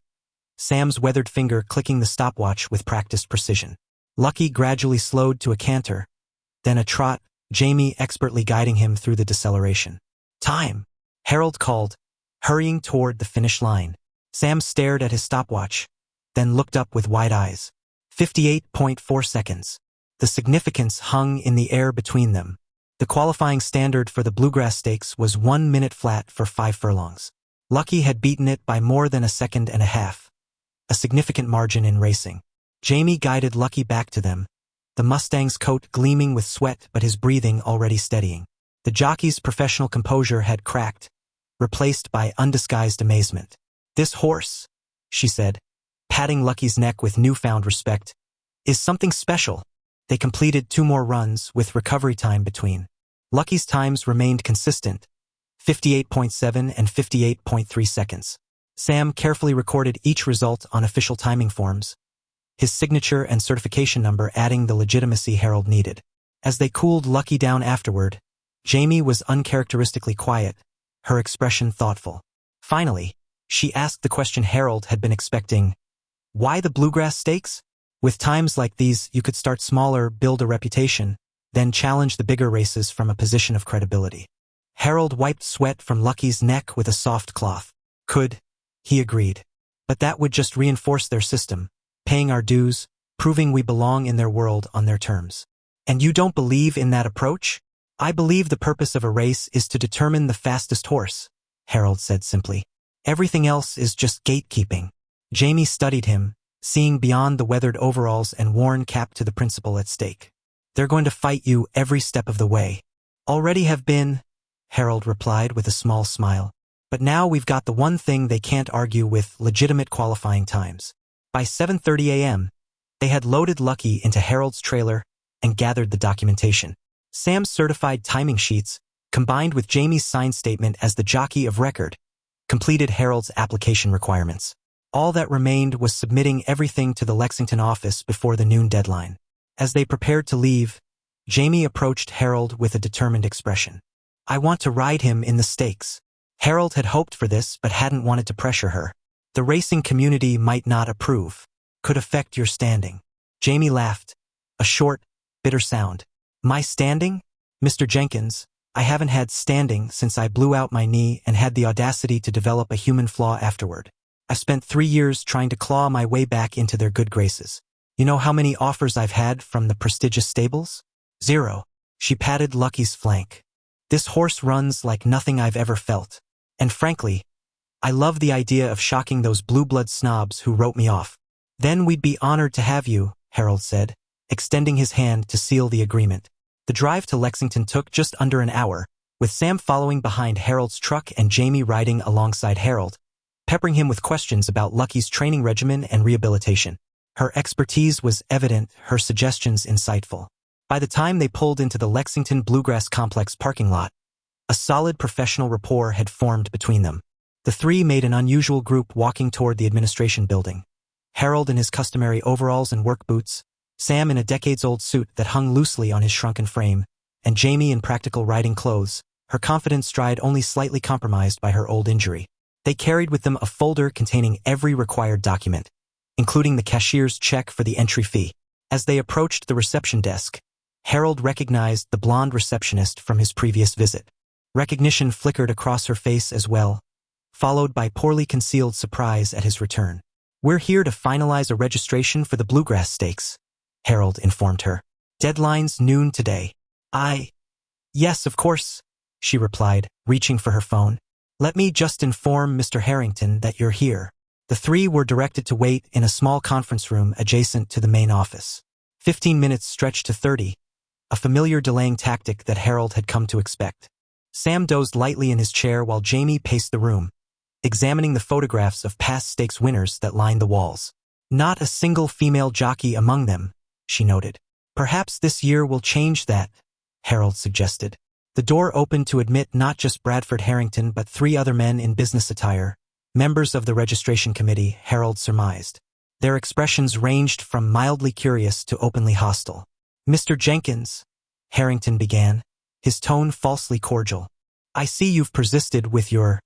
[SPEAKER 1] Sam's weathered finger clicking the stopwatch with practiced precision. Lucky gradually slowed to a canter, then a trot, Jamie expertly guiding him through the deceleration. "Time!" Harold called, hurrying toward the finish line. Sam stared at his stopwatch, then looked up with wide eyes. 58.4 seconds. The significance hung in the air between them. The qualifying standard for the Bluegrass Stakes was 1 minute flat for 5 furlongs. Lucky had beaten it by more than a second and a half, a significant margin in racing. Jamie guided Lucky back to them, the Mustang's coat gleaming with sweat but his breathing already steadying. The jockey's professional composure had cracked, replaced by undisguised amazement. "This horse," she said, patting Lucky's neck with newfound respect, "is something special." They completed 2 more runs with recovery time between. Lucky's times remained consistent, 58.7 and 58.3 seconds. Sam carefully recorded each result on official timing forms, his signature and certification number adding the legitimacy Harold needed. As they cooled Lucky down afterward, Jamie was uncharacteristically quiet, her expression thoughtful. Finally, she asked the question Harold had been expecting. Why the bluegrass stakes? With times like these, you could start smaller, build a reputation, then challenge the bigger races from a position of credibility. Harold wiped sweat from Lucky's neck with a soft cloth. Could, he agreed. But that would just reinforce their system, paying our dues, proving we belong in their world on their terms. And you don't believe in that approach? I believe the purpose of a race is to determine the fastest horse, Harold said simply. Everything else is just gatekeeping. Jamie studied him, seeing beyond the weathered overalls and worn cap to the principle at stake. They're going to fight you every step of the way. Already have been, Harold replied with a small smile. But now we've got the one thing they can't argue with: legitimate qualifying times. By 7:30 a.m., they had loaded Lucky into Harold's trailer and gathered the documentation. Sam's certified timing sheets, combined with Jamie's signed statement as the jockey of record, completed Harold's application requirements. All that remained was submitting everything to the Lexington office before the noon deadline. As they prepared to leave, Jamie approached Harold with a determined expression. I want to ride him in the stakes. Harold had hoped for this but hadn't wanted to pressure her. The racing community might not approve. Could affect your standing. Jamie laughed, a short, bitter sound. My standing? Mr. Jenkins, I haven't had standing since I blew out my knee and had the audacity to develop a human flaw afterward. I spent 3 years trying to claw my way back into their good graces. You know how many offers I've had from the prestigious stables? 0. She patted Lucky's flank. This horse runs like nothing I've ever felt. And frankly, I love the idea of shocking those blue-blood snobs who wrote me off. Then we'd be honored to have you, Harold said, extending his hand to seal the agreement. The drive to Lexington took just under an hour, with Sam following behind Harold's truck and Jamie riding alongside Harold, peppering him with questions about Lucky's training regimen and rehabilitation. Her expertise was evident, her suggestions insightful. By the time they pulled into the Lexington Bluegrass Complex parking lot, a solid professional rapport had formed between them. The three made an unusual group walking toward the administration building. Harold in his customary overalls and work boots, Sam in a decades-old suit that hung loosely on his shrunken frame, and Jamie in practical riding clothes, her confident stride only slightly compromised by her old injury. They carried with them a folder containing every required document, including the cashier's check for the entry fee. As they approached the reception desk, Harold recognized the blonde receptionist from his previous visit. Recognition flickered across her face as well, followed by poorly concealed surprise at his return. We're here to finalize a registration for the Bluegrass Stakes, Harold informed her. Deadline's noon today. Yes, of course, she replied, reaching for her phone. Let me just inform Mr. Harrington that you're here. The three were directed to wait in a small conference room adjacent to the main office. 15 minutes stretched to 30, a familiar delaying tactic that Harold had come to expect. Sam dozed lightly in his chair while Jamie paced the room, examining the photographs of past stakes winners that lined the walls. Not a single female jockey among them, she noted. Perhaps this year will change that, Harold suggested. The door opened to admit not just Bradford Harrington but 3 other men in business attire, members of the registration committee, Harold surmised. Their expressions ranged from mildly curious to openly hostile. Mr. Jenkins, Harrington began, his tone falsely cordial. I see you've persisted with your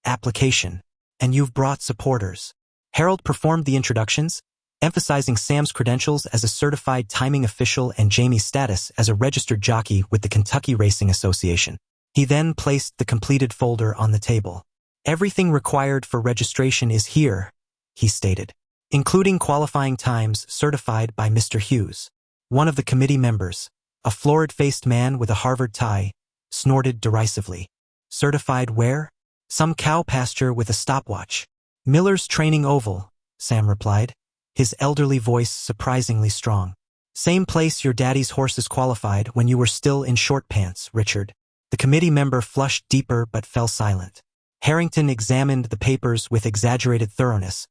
[SPEAKER 1] application, and you've brought supporters. Harold performed the introductions, emphasizing Sam's credentials as a certified timing official and Jamie's status as a registered jockey with the Kentucky Racing Association. He then placed the completed folder on the table. Everything required for registration is here, he stated, including qualifying times certified by Mr. Hughes. One of the committee members, a florid-faced man with a Harvard tie, snorted derisively. Certified where? Some cow pasture with a stopwatch. Miller's Training Oval, Sam replied, his elderly voice surprisingly strong. Same place your daddy's horses qualified when you were still in short pants, Richard. The committee member flushed deeper but fell silent. Harrington examined the papers with exaggerated thoroughness,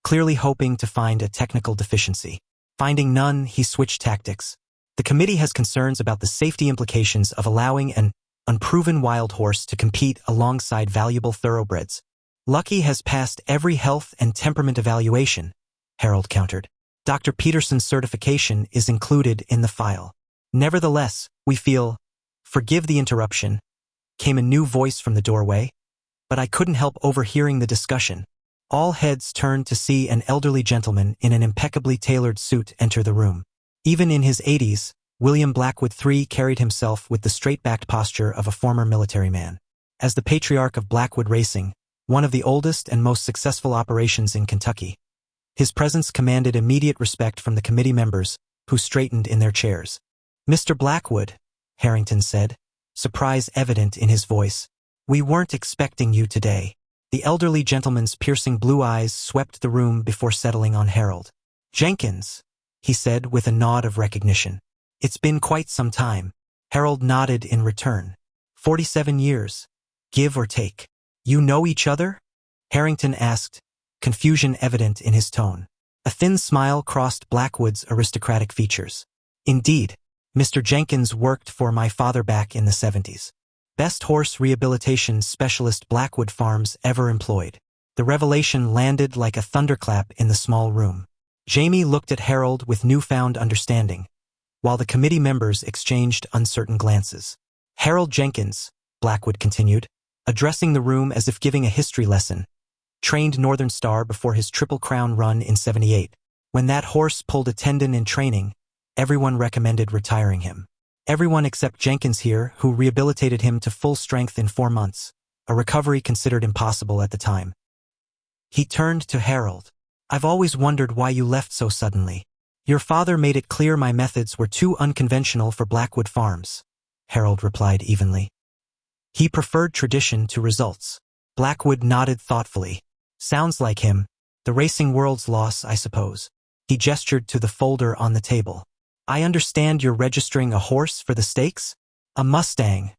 [SPEAKER 1] clearly hoping to find a technical deficiency. Finding none, he switched tactics. The committee has concerns about the safety implications of allowing an unproven wild horse to compete alongside valuable thoroughbreds. Lucky has passed every health and temperament evaluation, Harold countered. Dr. Peterson's certification is included in the file. Nevertheless, we feel, forgive the interruption, came a new voice from the doorway, but I couldn't help overhearing the discussion. All heads turned to see an elderly gentleman in an impeccably tailored suit enter the room. Even in his 80s, William Blackwood III carried himself with the straight-backed posture of a former military man. As the patriarch of Blackwood Racing, one of the oldest and most successful operations in Kentucky, his presence commanded immediate respect from the committee members, who straightened in their chairs. "Mr. Blackwood," Harrington said, surprise evident in his voice, "we weren't expecting you today." The elderly gentleman's piercing blue eyes swept the room before settling on Harold. "Jenkins," he said with a nod of recognition. "It's been quite some time." Harold nodded in return. 47 years, give or take. "You know each other?" Harrington asked, confusion evident in his tone. A thin smile crossed Blackwood's aristocratic features. "Indeed, Mr. Jenkins worked for my father back in the 70s. Best horse rehabilitation specialist Blackwood Farms ever employed." The revelation landed like a thunderclap in the small room. Jamie looked at Harold with newfound understanding, while the committee members exchanged uncertain glances. "Harold Jenkins," Blackwood continued, addressing the room as if giving a history lesson, trained Northern Star before his Triple Crown run in 78. When that horse pulled a tendon in training, everyone recommended retiring him. Everyone except Jenkins here, who rehabilitated him to full strength in 4 months, a recovery considered impossible at the time. He turned to Harold. "I've always wondered why you left so suddenly." "Your father made it clear my methods were too unconventional for Blackwood Farms," Harold replied evenly. "He preferred tradition to results." Blackwood nodded thoughtfully. "Sounds like him. The racing world's loss, I suppose." He gestured to the folder on the table. "I understand you're registering a horse for the stakes?" "A Mustang,"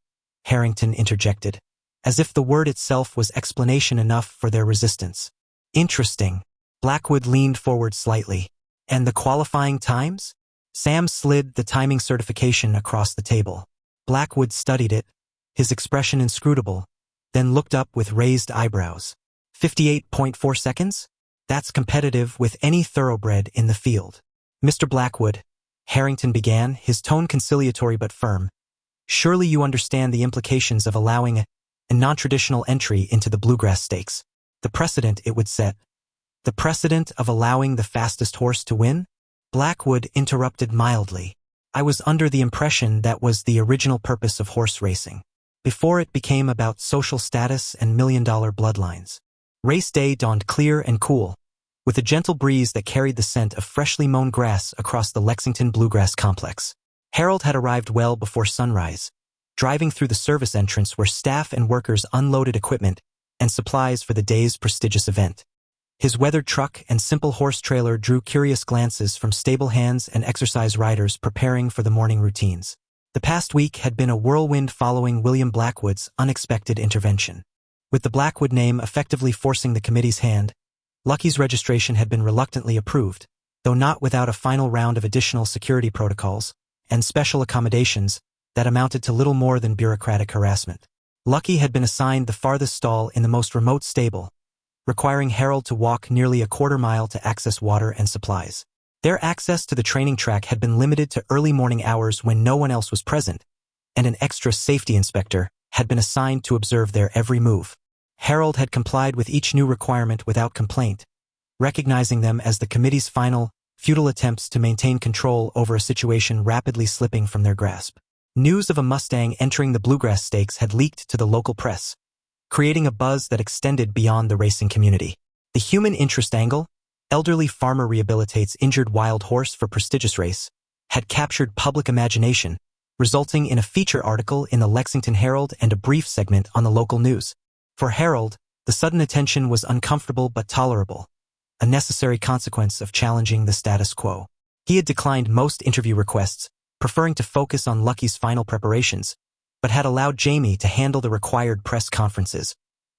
[SPEAKER 1] Harrington interjected, as if the word itself was explanation enough for their resistance. "Interesting." Blackwood leaned forward slightly. "And the qualifying times?" Sam slid the timing certification across the table. Blackwood studied it, his expression inscrutable, then looked up with raised eyebrows. 58.4 seconds? That's competitive with any thoroughbred in the field. "Mr. Blackwood," Harrington began, his tone conciliatory but firm, "surely you understand the implications of allowing a non-traditional entry into the Bluegrass Stakes. The precedent it would set. The precedent of allowing the fastest horse to win?" Blackwood interrupted mildly. "I was under the impression that was the original purpose of horse racing, before it became about social status and million-dollar bloodlines." Race day dawned clear and cool, with a gentle breeze that carried the scent of freshly mown grass across the Lexington Bluegrass Complex. Harold had arrived well before sunrise, driving through the service entrance where staff and workers unloaded equipment and supplies for the day's prestigious event. His weathered truck and simple horse trailer drew curious glances from stable hands and exercise riders preparing for the morning routines. The past week had been a whirlwind following William Blackwood's unexpected intervention. With the Blackwood name effectively forcing the committee's hand, Lucky's registration had been reluctantly approved, though not without a final round of additional security protocols and special accommodations that amounted to little more than bureaucratic harassment. Lucky had been assigned the farthest stall in the most remote stable, requiring Harold to walk nearly a quarter-mile to access water and supplies. Their access to the training track had been limited to early morning hours when no one else was present, and an extra safety inspector had been assigned to observe their every move. Harold had complied with each new requirement without complaint, recognizing them as the committee's final, futile attempts to maintain control over a situation rapidly slipping from their grasp. News of a Mustang entering the Bluegrass Stakes had leaked to the local press, creating a buzz that extended beyond the racing community. The human interest angle, elderly farmer rehabilitates injured wild horse for prestigious race, had captured public imagination, resulting in a feature article in the Lexington Herald and a brief segment on the local news. For Harold, the sudden attention was uncomfortable but tolerable, a necessary consequence of challenging the status quo. He had declined most interview requests, preferring to focus on Lucky's final preparations, but had allowed Jamie to handle the required press conferences,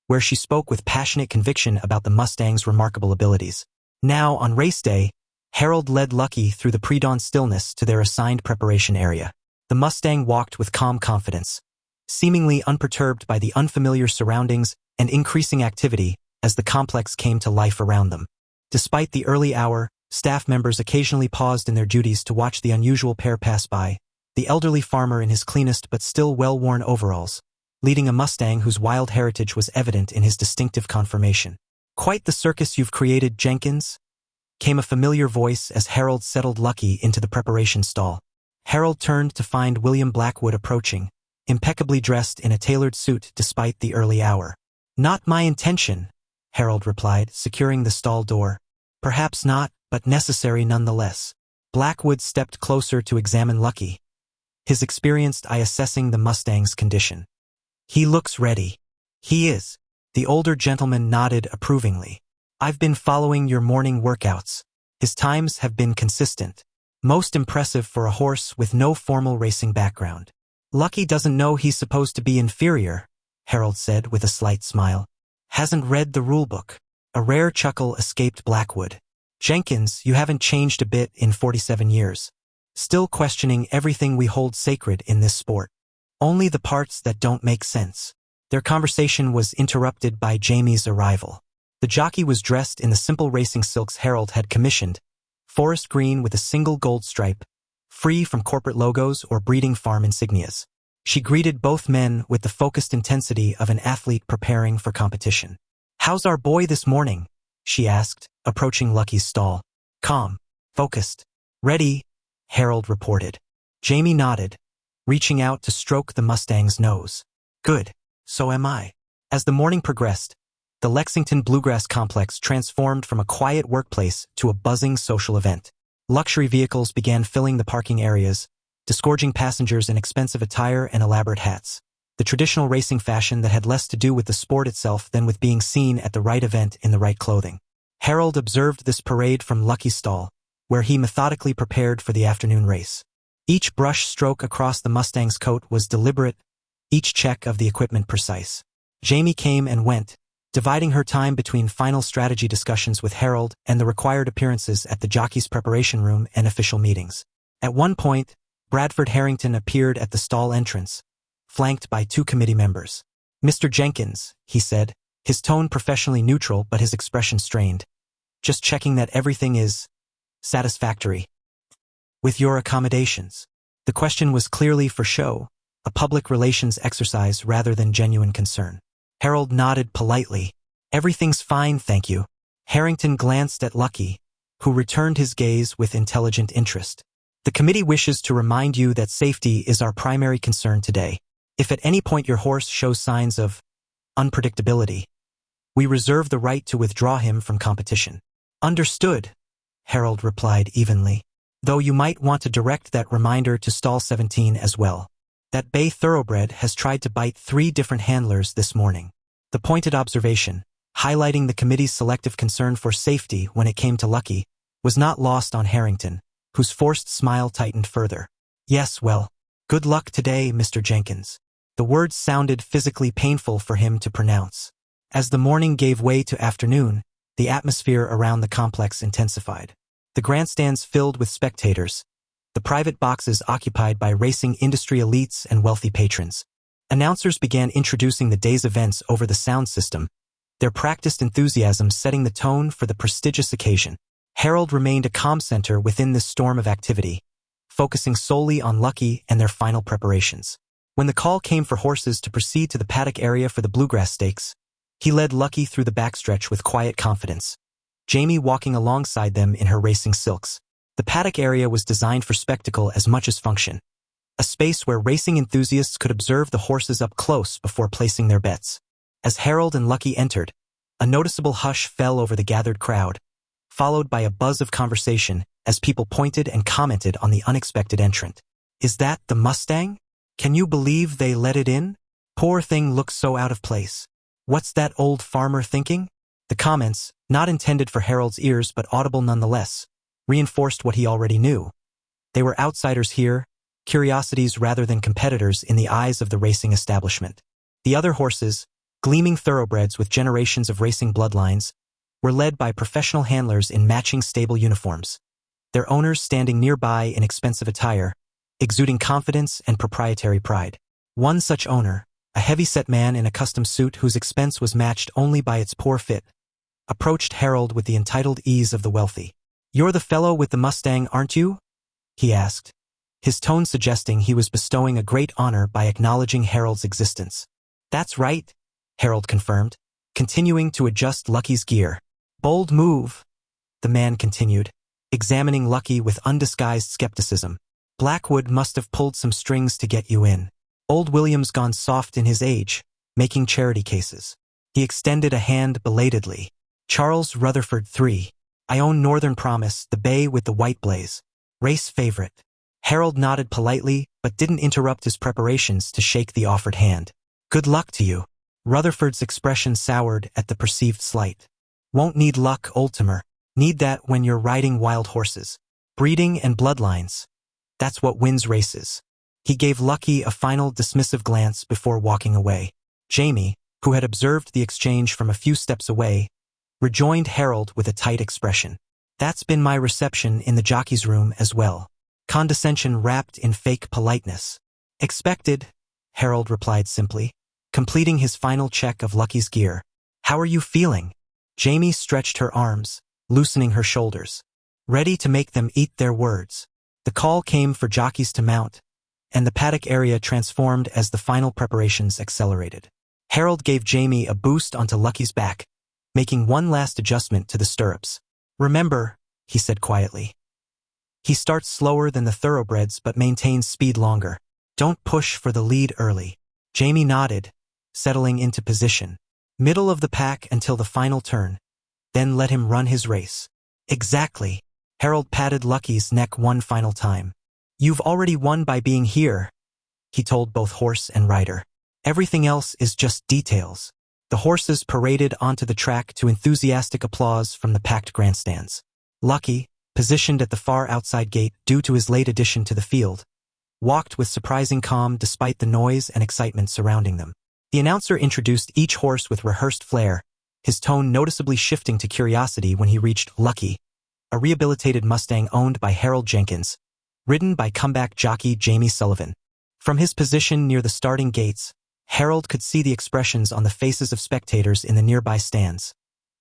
[SPEAKER 1] where she spoke with passionate conviction about the Mustang's remarkable abilities. Now, on race day, Harold led Lucky through the pre-dawn stillness to their assigned preparation area. The Mustang walked with calm confidence, seemingly unperturbed by the unfamiliar surroundings and increasing activity as the complex came to life around them. Despite the early hour, staff members occasionally paused in their duties to watch the unusual pair pass by, the elderly farmer in his cleanest but still well-worn overalls, leading a Mustang whose wild heritage was evident in his distinctive conformation. "Quite the circus you've created, Jenkins," came a familiar voice as Harold settled Lucky into the preparation stall. Harold turned to find William Blackwood approaching, impeccably dressed in a tailored suit despite the early hour. "Not my intention," Harold replied, securing the stall door. "Perhaps not, but necessary nonetheless." Blackwood stepped closer to examine Lucky, his experienced eye assessing the Mustang's condition. "He looks ready." "He is." The older gentleman nodded approvingly. "I've been following your morning workouts. His times have been consistent. Most impressive for a horse with no formal racing background." "Lucky doesn't know he's supposed to be inferior," Harold said with a slight smile. "Hasn't read the rulebook." A rare chuckle escaped Blackwood. "Jenkins, you haven't changed a bit in 47 years. Still questioning everything we hold sacred in this sport. Only the parts that don't make sense." Their conversation was interrupted by Jamie's arrival. The jockey was dressed in the simple racing silks Harold had commissioned, forest green with a single gold stripe, free from corporate logos or breeding farm insignias. She greeted both men with the focused intensity of an athlete preparing for competition. "How's our boy this morning?" she asked, approaching Lucky's stall. "Calm, focused, ready," Harold reported. Jamie nodded, reaching out to stroke the Mustang's nose. "Good, so am I." As the morning progressed, the Lexington Bluegrass Complex transformed from a quiet workplace to a buzzing social event. Luxury vehicles began filling the parking areas, disgorging passengers in expensive attire and elaborate hats. The traditional racing fashion that had less to do with the sport itself than with being seen at the right event in the right clothing. Harold observed this parade from Lucky's stall, where he methodically prepared for the afternoon race. Each brush stroke across the Mustang's coat was deliberate, each check of the equipment precise. Jamie came and went, dividing her time between final strategy discussions with Harold and the required appearances at the jockey's preparation room and official meetings. At one point, Bradford Harrington appeared at the stall entrance, flanked by 2 committee members. "Mr. Jenkins," he said, his tone professionally neutral but his expression strained. "Just checking that everything is satisfactory with your accommodations." The question was clearly for show, a public relations exercise rather than genuine concern. Harold nodded politely. "Everything's fine, thank you." Harrington glanced at Lucky, who returned his gaze with intelligent interest. "The committee wishes to remind you that safety is our primary concern today. If at any point your horse shows signs of unpredictability, we reserve the right to withdraw him from competition." "Understood," Harold replied evenly. "Though you might want to direct that reminder to stall 17 as well. That bay thoroughbred has tried to bite 3 different handlers this morning." The pointed observation, highlighting the committee's selective concern for safety when it came to Lucky, was not lost on Harrington, whose forced smile tightened further. "Yes, well, good luck today, Mr. Jenkins." The words sounded physically painful for him to pronounce. As the morning gave way to afternoon, the atmosphere around the complex intensified. The grandstands filled with spectators, the private boxes occupied by racing industry elites and wealthy patrons. Announcers began introducing the day's events over the sound system, their practiced enthusiasm setting the tone for the prestigious occasion. Harold remained a calm center within this storm of activity, focusing solely on Lucky and their final preparations. When the call came for horses to proceed to the paddock area for the Bluegrass Stakes, he led Lucky through the backstretch with quiet confidence, Jamie walking alongside them in her racing silks. The paddock area was designed for spectacle as much as function, a space where racing enthusiasts could observe the horses up close before placing their bets. As Harold and Lucky entered, a noticeable hush fell over the gathered crowd, followed by a buzz of conversation as people pointed and commented on the unexpected entrant. "Is that the Mustang? Can you believe they let it in? Poor thing looks so out of place. What's that old farmer thinking?" The comments, not intended for Harold's ears but audible nonetheless, reinforced what he already knew. They were outsiders here, curiosities rather than competitors in the eyes of the racing establishment. The other horses, gleaming thoroughbreds with generations of racing bloodlines, were led by professional handlers in matching stable uniforms, their owners standing nearby in expensive attire, exuding confidence and proprietary pride. One such owner, a heavy-set man in a custom suit whose expense was matched only by its poor fit, approached Harold with the entitled ease of the wealthy. "You're the fellow with the Mustang, aren't you?" he asked, his tone suggesting he was bestowing a great honor by acknowledging Harold's existence. "That's right," Harold confirmed, continuing to adjust Lucky's gear. "Bold move," the man continued, examining Lucky with undisguised skepticism. "Blackwood must have pulled some strings to get you in. Old William's gone soft in his age, making charity cases." He extended a hand belatedly. "Charles Rutherford III. I own Northern Promise, the bay with the white blaze. Race favorite." Harold nodded politely, but didn't interrupt his preparations to shake the offered hand. "Good luck to you." Rutherford's expression soured at the perceived slight. "Won't need luck, old-timer. Need that when you're riding wild horses. Breeding and bloodlines. That's what wins races." He gave Lucky a final dismissive glance before walking away. Jamie, who had observed the exchange from a few steps away, rejoined Harold with a tight expression. "That's been my reception in the jockey's room as well." Condescension wrapped in fake politeness. "Expected," Harold replied simply, completing his final check of Lucky's gear. "How are you feeling?" Jamie stretched her arms, loosening her shoulders, ready to make them eat their words. The call came for jockeys to mount, and the paddock area transformed as the final preparations accelerated. Harold gave Jamie a boost onto Lucky's back, making one last adjustment to the stirrups. "Remember," he said quietly, "he starts slower than the thoroughbreds but maintains speed longer. Don't push for the lead early." Jamie nodded, settling into position. "Middle of the pack until the final turn, then let him run his race." "Exactly." Harold patted Lucky's neck one final time. "You've already won by being here," he told both horse and rider. "Everything else is just details." The horses paraded onto the track to enthusiastic applause from the packed grandstands. Lucky, positioned at the far outside gate due to his late addition to the field, walked with surprising calm despite the noise and excitement surrounding them. The announcer introduced each horse with rehearsed flair, his tone noticeably shifting to curiosity when he reached Lucky, a rehabilitated Mustang owned by Harold Jenkins, ridden by comeback jockey Jamie Sullivan. From his position near the starting gates, Harold could see the expressions on the faces of spectators in the nearby stands,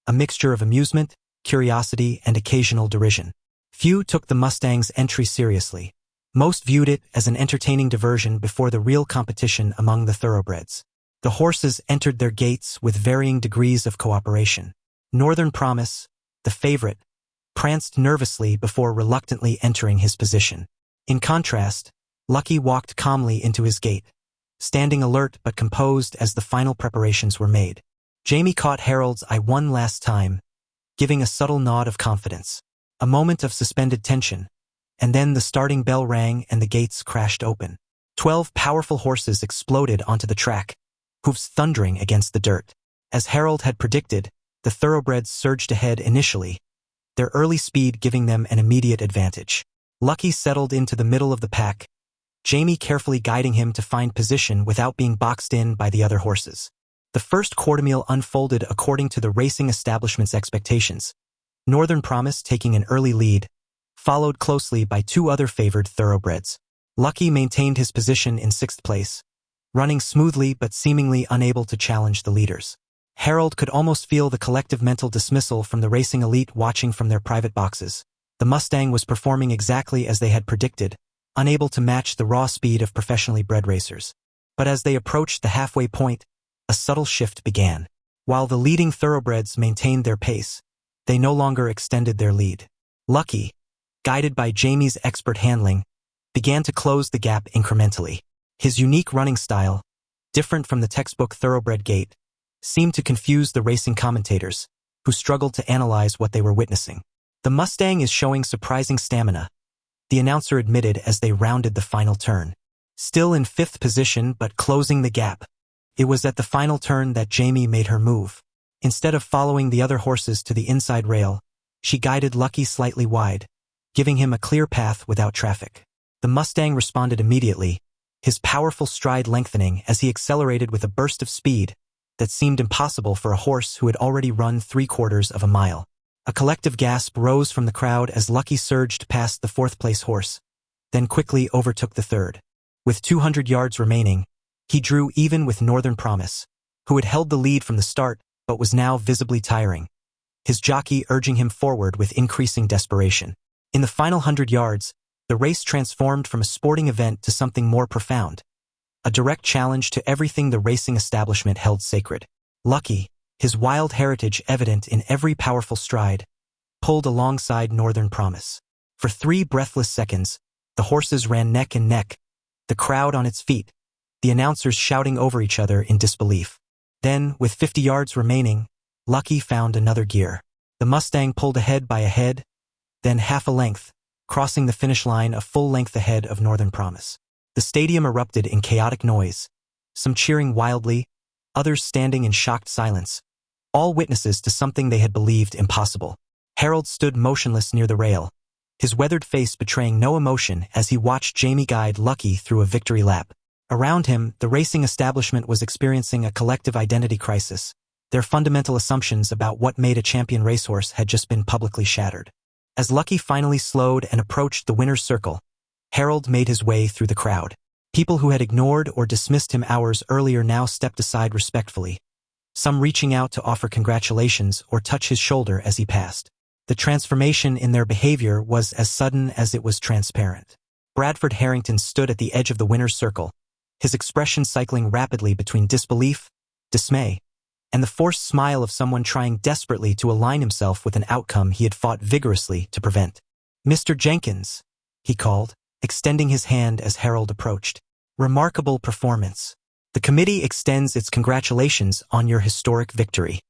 [SPEAKER 1] a mixture of amusement, curiosity, and occasional derision. Few took the Mustang's entry seriously. Most viewed it as an entertaining diversion before the real competition among the thoroughbreds. The horses entered their gates with varying degrees of cooperation. Northern Promise, the favorite, pranced nervously before reluctantly entering his position. In contrast, Lucky walked calmly into his gate, standing alert but composed as the final preparations were made. Jamie caught Harold's eye one last time, giving a subtle nod of confidence. A moment of suspended tension, and then the starting bell rang and the gates crashed open. 12 powerful horses exploded onto the track, hoofs thundering against the dirt. As Harold had predicted, the thoroughbreds surged ahead initially, their early speed giving them an immediate advantage. Lucky settled into the middle of the pack, Jamie carefully guiding him to find position without being boxed in by the other horses. The first quartermeal unfolded according to the racing establishment's expectations, Northern Promise taking an early lead, followed closely by two other favored thoroughbreds. Lucky maintained his position in 6th place, running smoothly but seemingly unable to challenge the leaders. Harold could almost feel the collective mental dismissal from the racing elite watching from their private boxes. The Mustang was performing exactly as they had predicted, unable to match the raw speed of professionally bred racers. But as they approached the halfway point, a subtle shift began. While the leading thoroughbreds maintained their pace, they no longer extended their lead. Lucky, guided by Jamie's expert handling, began to close the gap incrementally. His unique running style, different from the textbook thoroughbred gait, seemed to confuse the racing commentators, who struggled to analyze what they were witnessing. "The Mustang is showing surprising stamina," the announcer admitted as they rounded the final turn. Still in 5th position but closing the gap, it was at the final turn that Jamie made her move. Instead of following the other horses to the inside rail, she guided Lucky slightly wide, giving him a clear path without traffic. The Mustang responded immediately, his powerful stride lengthening as he accelerated with a burst of speed that seemed impossible for a horse who had already run 3/4 of a mile. A collective gasp rose from the crowd as Lucky surged past the 4th-place horse, then quickly overtook the 3rd. With 200 yards remaining, he drew even with Northern Promise, who had held the lead from the start but was now visibly tiring, his jockey urging him forward with increasing desperation. In the final 100 yards, The race transformed from a sporting event to something more profound, a direct challenge to everything the racing establishment held sacred. Lucky, his wild heritage evident in every powerful stride, pulled alongside Northern Promise. For 3 breathless seconds, the horses ran neck and neck, the crowd on its feet, the announcers shouting over each other in disbelief. Then, with 50 yards remaining, Lucky found another gear. The Mustang pulled ahead by a head, then half a length, crossing the finish line a full length ahead of Northern Promise. The stadium erupted in chaotic noise, some cheering wildly, others standing in shocked silence, all witnesses to something they had believed impossible. Harold stood motionless near the rail, his weathered face betraying no emotion as he watched Jamie guide Lucky through a victory lap. Around him, the racing establishment was experiencing a collective identity crisis. Their fundamental assumptions about what made a champion racehorse had just been publicly shattered. As Lucky finally slowed and approached the winner's circle, Harold made his way through the crowd. People who had ignored or dismissed him hours earlier now stepped aside respectfully, some reaching out to offer congratulations or touch his shoulder as he passed. The transformation in their behavior was as sudden as it was transparent. Bradford Harrington stood at the edge of the winner's circle, his expression cycling rapidly between disbelief, dismay, and the forced smile of someone trying desperately to align himself with an outcome he had fought vigorously to prevent. "Mr. Jenkins," he called, extending his hand as Harold approached. "Remarkable performance. The committee extends its congratulations on your historic victory."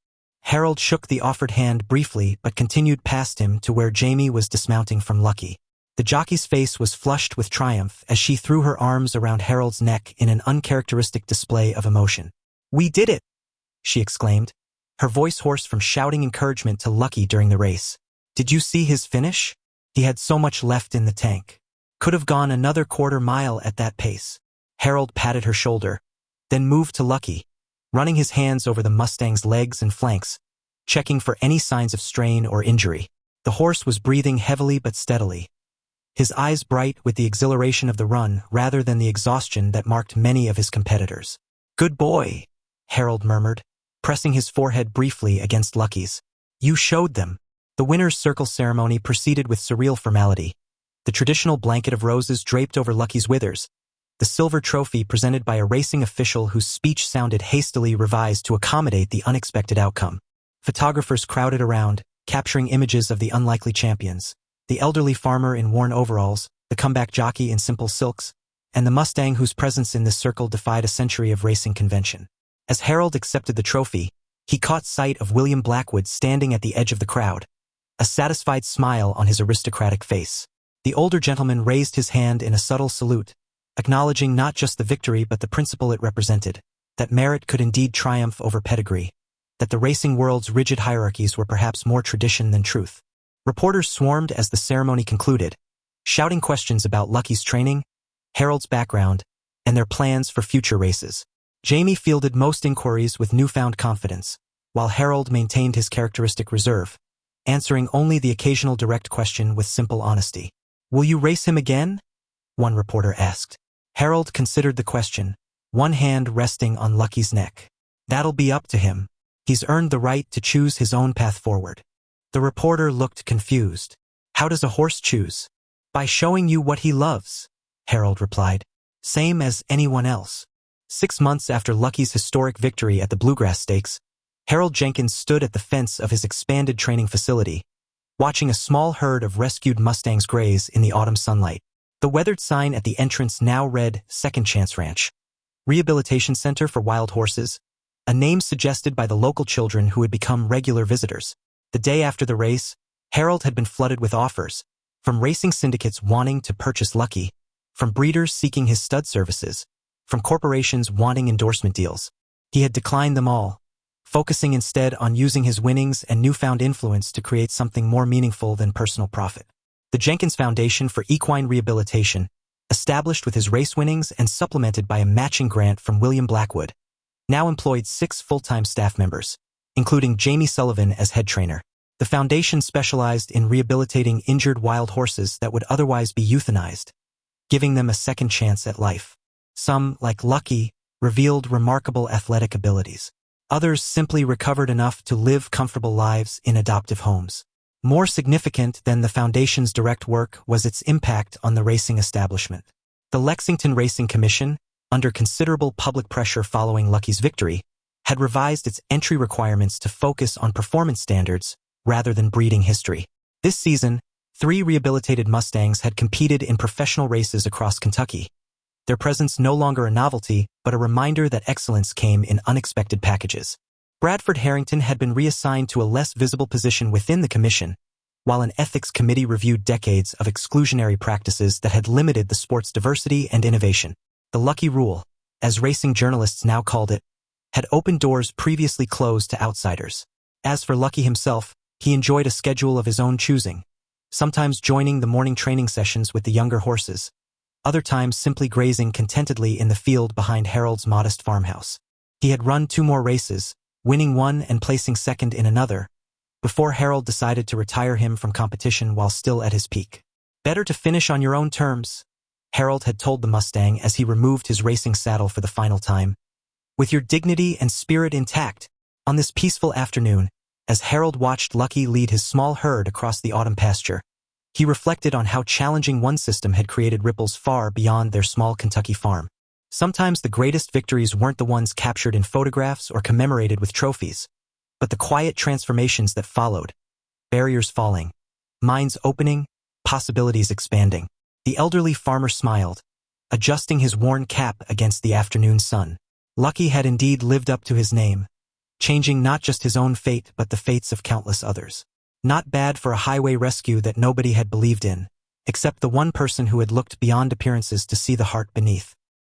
[SPEAKER 1] Harold shook the offered hand briefly but continued past him to where Jamie was dismounting from Lucky. The jockey's face was flushed with triumph as she threw her arms around Harold's neck in an uncharacteristic display of emotion. "We did it!" she exclaimed, her voice hoarse from shouting encouragement to Lucky during the race. "Did you see his finish? He had so much left in the tank. Could have gone another quarter mile at that pace." Harold patted her shoulder, then moved to Lucky, running his hands over the Mustang's legs and flanks, checking for any signs of strain or injury. The horse was breathing heavily but steadily, his eyes bright with the exhilaration of the run rather than the exhaustion that marked many of his competitors. "Good boy," Harold murmured, pressing his forehead briefly against Lucky's. "You showed them." The winner's circle ceremony proceeded with surreal formality, the traditional blanket of roses draped over Lucky's withers, the silver trophy presented by a racing official whose speech sounded hastily revised to accommodate the unexpected outcome. Photographers crowded around, capturing images of the unlikely champions, the elderly farmer in worn overalls, the comeback jockey in simple silks, and the Mustang whose presence in this circle defied a century of racing convention. As Harold accepted the trophy, he caught sight of William Blackwood standing at the edge of the crowd, a satisfied smile on his aristocratic face. The older gentleman raised his hand in a subtle salute, acknowledging not just the victory but the principle it represented, that merit could indeed triumph over pedigree, that the racing world's rigid hierarchies were perhaps more tradition than truth. Reporters swarmed as the ceremony concluded, shouting questions about Lucky's training, Harold's background, and their plans for future races. Jamie fielded most inquiries with newfound confidence, while Harold maintained his characteristic reserve, answering only the occasional direct question with simple honesty. "Will you race him again?" one reporter asked. Harold considered the question, one hand resting on Lucky's neck. "That'll be up to him. He's earned the right to choose his own path forward." The reporter looked confused. "How does a horse choose?" "By showing you what he loves," Harold replied. "Same as anyone else." 6 months after Lucky's historic victory at the Bluegrass Stakes, Harold Jenkins stood at the fence of his expanded training facility, watching a small herd of rescued Mustangs graze in the autumn sunlight. The weathered sign at the entrance now read Second Chance Ranch, Rehabilitation Center for Wild Horses, a name suggested by the local children who had become regular visitors. The day after the race, Harold had been flooded with offers, from racing syndicates wanting to purchase Lucky, from breeders seeking his stud services, from corporations wanting endorsement deals. He had declined them all, focusing instead on using his winnings and newfound influence to create something more meaningful than personal profit. The Jenkins Foundation for Equine Rehabilitation, established with his race winnings and supplemented by a matching grant from William Blackwood, now employed 6 full-time staff members, including Jamie Sullivan as head trainer. The foundation specialized in rehabilitating injured wild horses that would otherwise be euthanized, giving them a second chance at life. Some, like Lucky, revealed remarkable athletic abilities. Others simply recovered enough to live comfortable lives in adoptive homes. More significant than the foundation's direct work was its impact on the racing establishment. The Lexington Racing Commission, under considerable public pressure following Lucky's victory, had revised its entry requirements to focus on performance standards rather than breeding history. This season, 3 rehabilitated Mustangs had competed in professional races across Kentucky, their presence no longer a novelty, but a reminder that excellence came in unexpected packages. Bradford Harrington had been reassigned to a less visible position within the commission, while an ethics committee reviewed decades of exclusionary practices that had limited the sport's diversity and innovation. The Lucky Rule, as racing journalists now called it, had opened doors previously closed to outsiders. As for Lucky himself, he enjoyed a schedule of his own choosing, sometimes joining the morning training sessions with the younger horses, other times simply grazing contentedly in the field behind Harold's modest farmhouse. He had run 2 more races, winning one and placing second in another, before Harold decided to retire him from competition while still at his peak. "Better to finish on your own terms," Harold had told the Mustang as he removed his racing saddle for the final time. "With your dignity and spirit intact." On this peaceful afternoon, as Harold watched Lucky lead his small herd across the autumn pasture, he reflected on how challenging one system had created ripples far beyond their small Kentucky farm. Sometimes the greatest victories weren't the ones captured in photographs or commemorated with trophies, but the quiet transformations that followed, barriers falling, minds opening, possibilities expanding. The elderly farmer smiled, adjusting his worn cap against the afternoon sun. Lucky had indeed lived up to his name, changing not just his own fate but the fates of countless others. Not bad for a highway rescue that nobody had believed in, except the one person who had looked beyond appearances to see the heart beneath.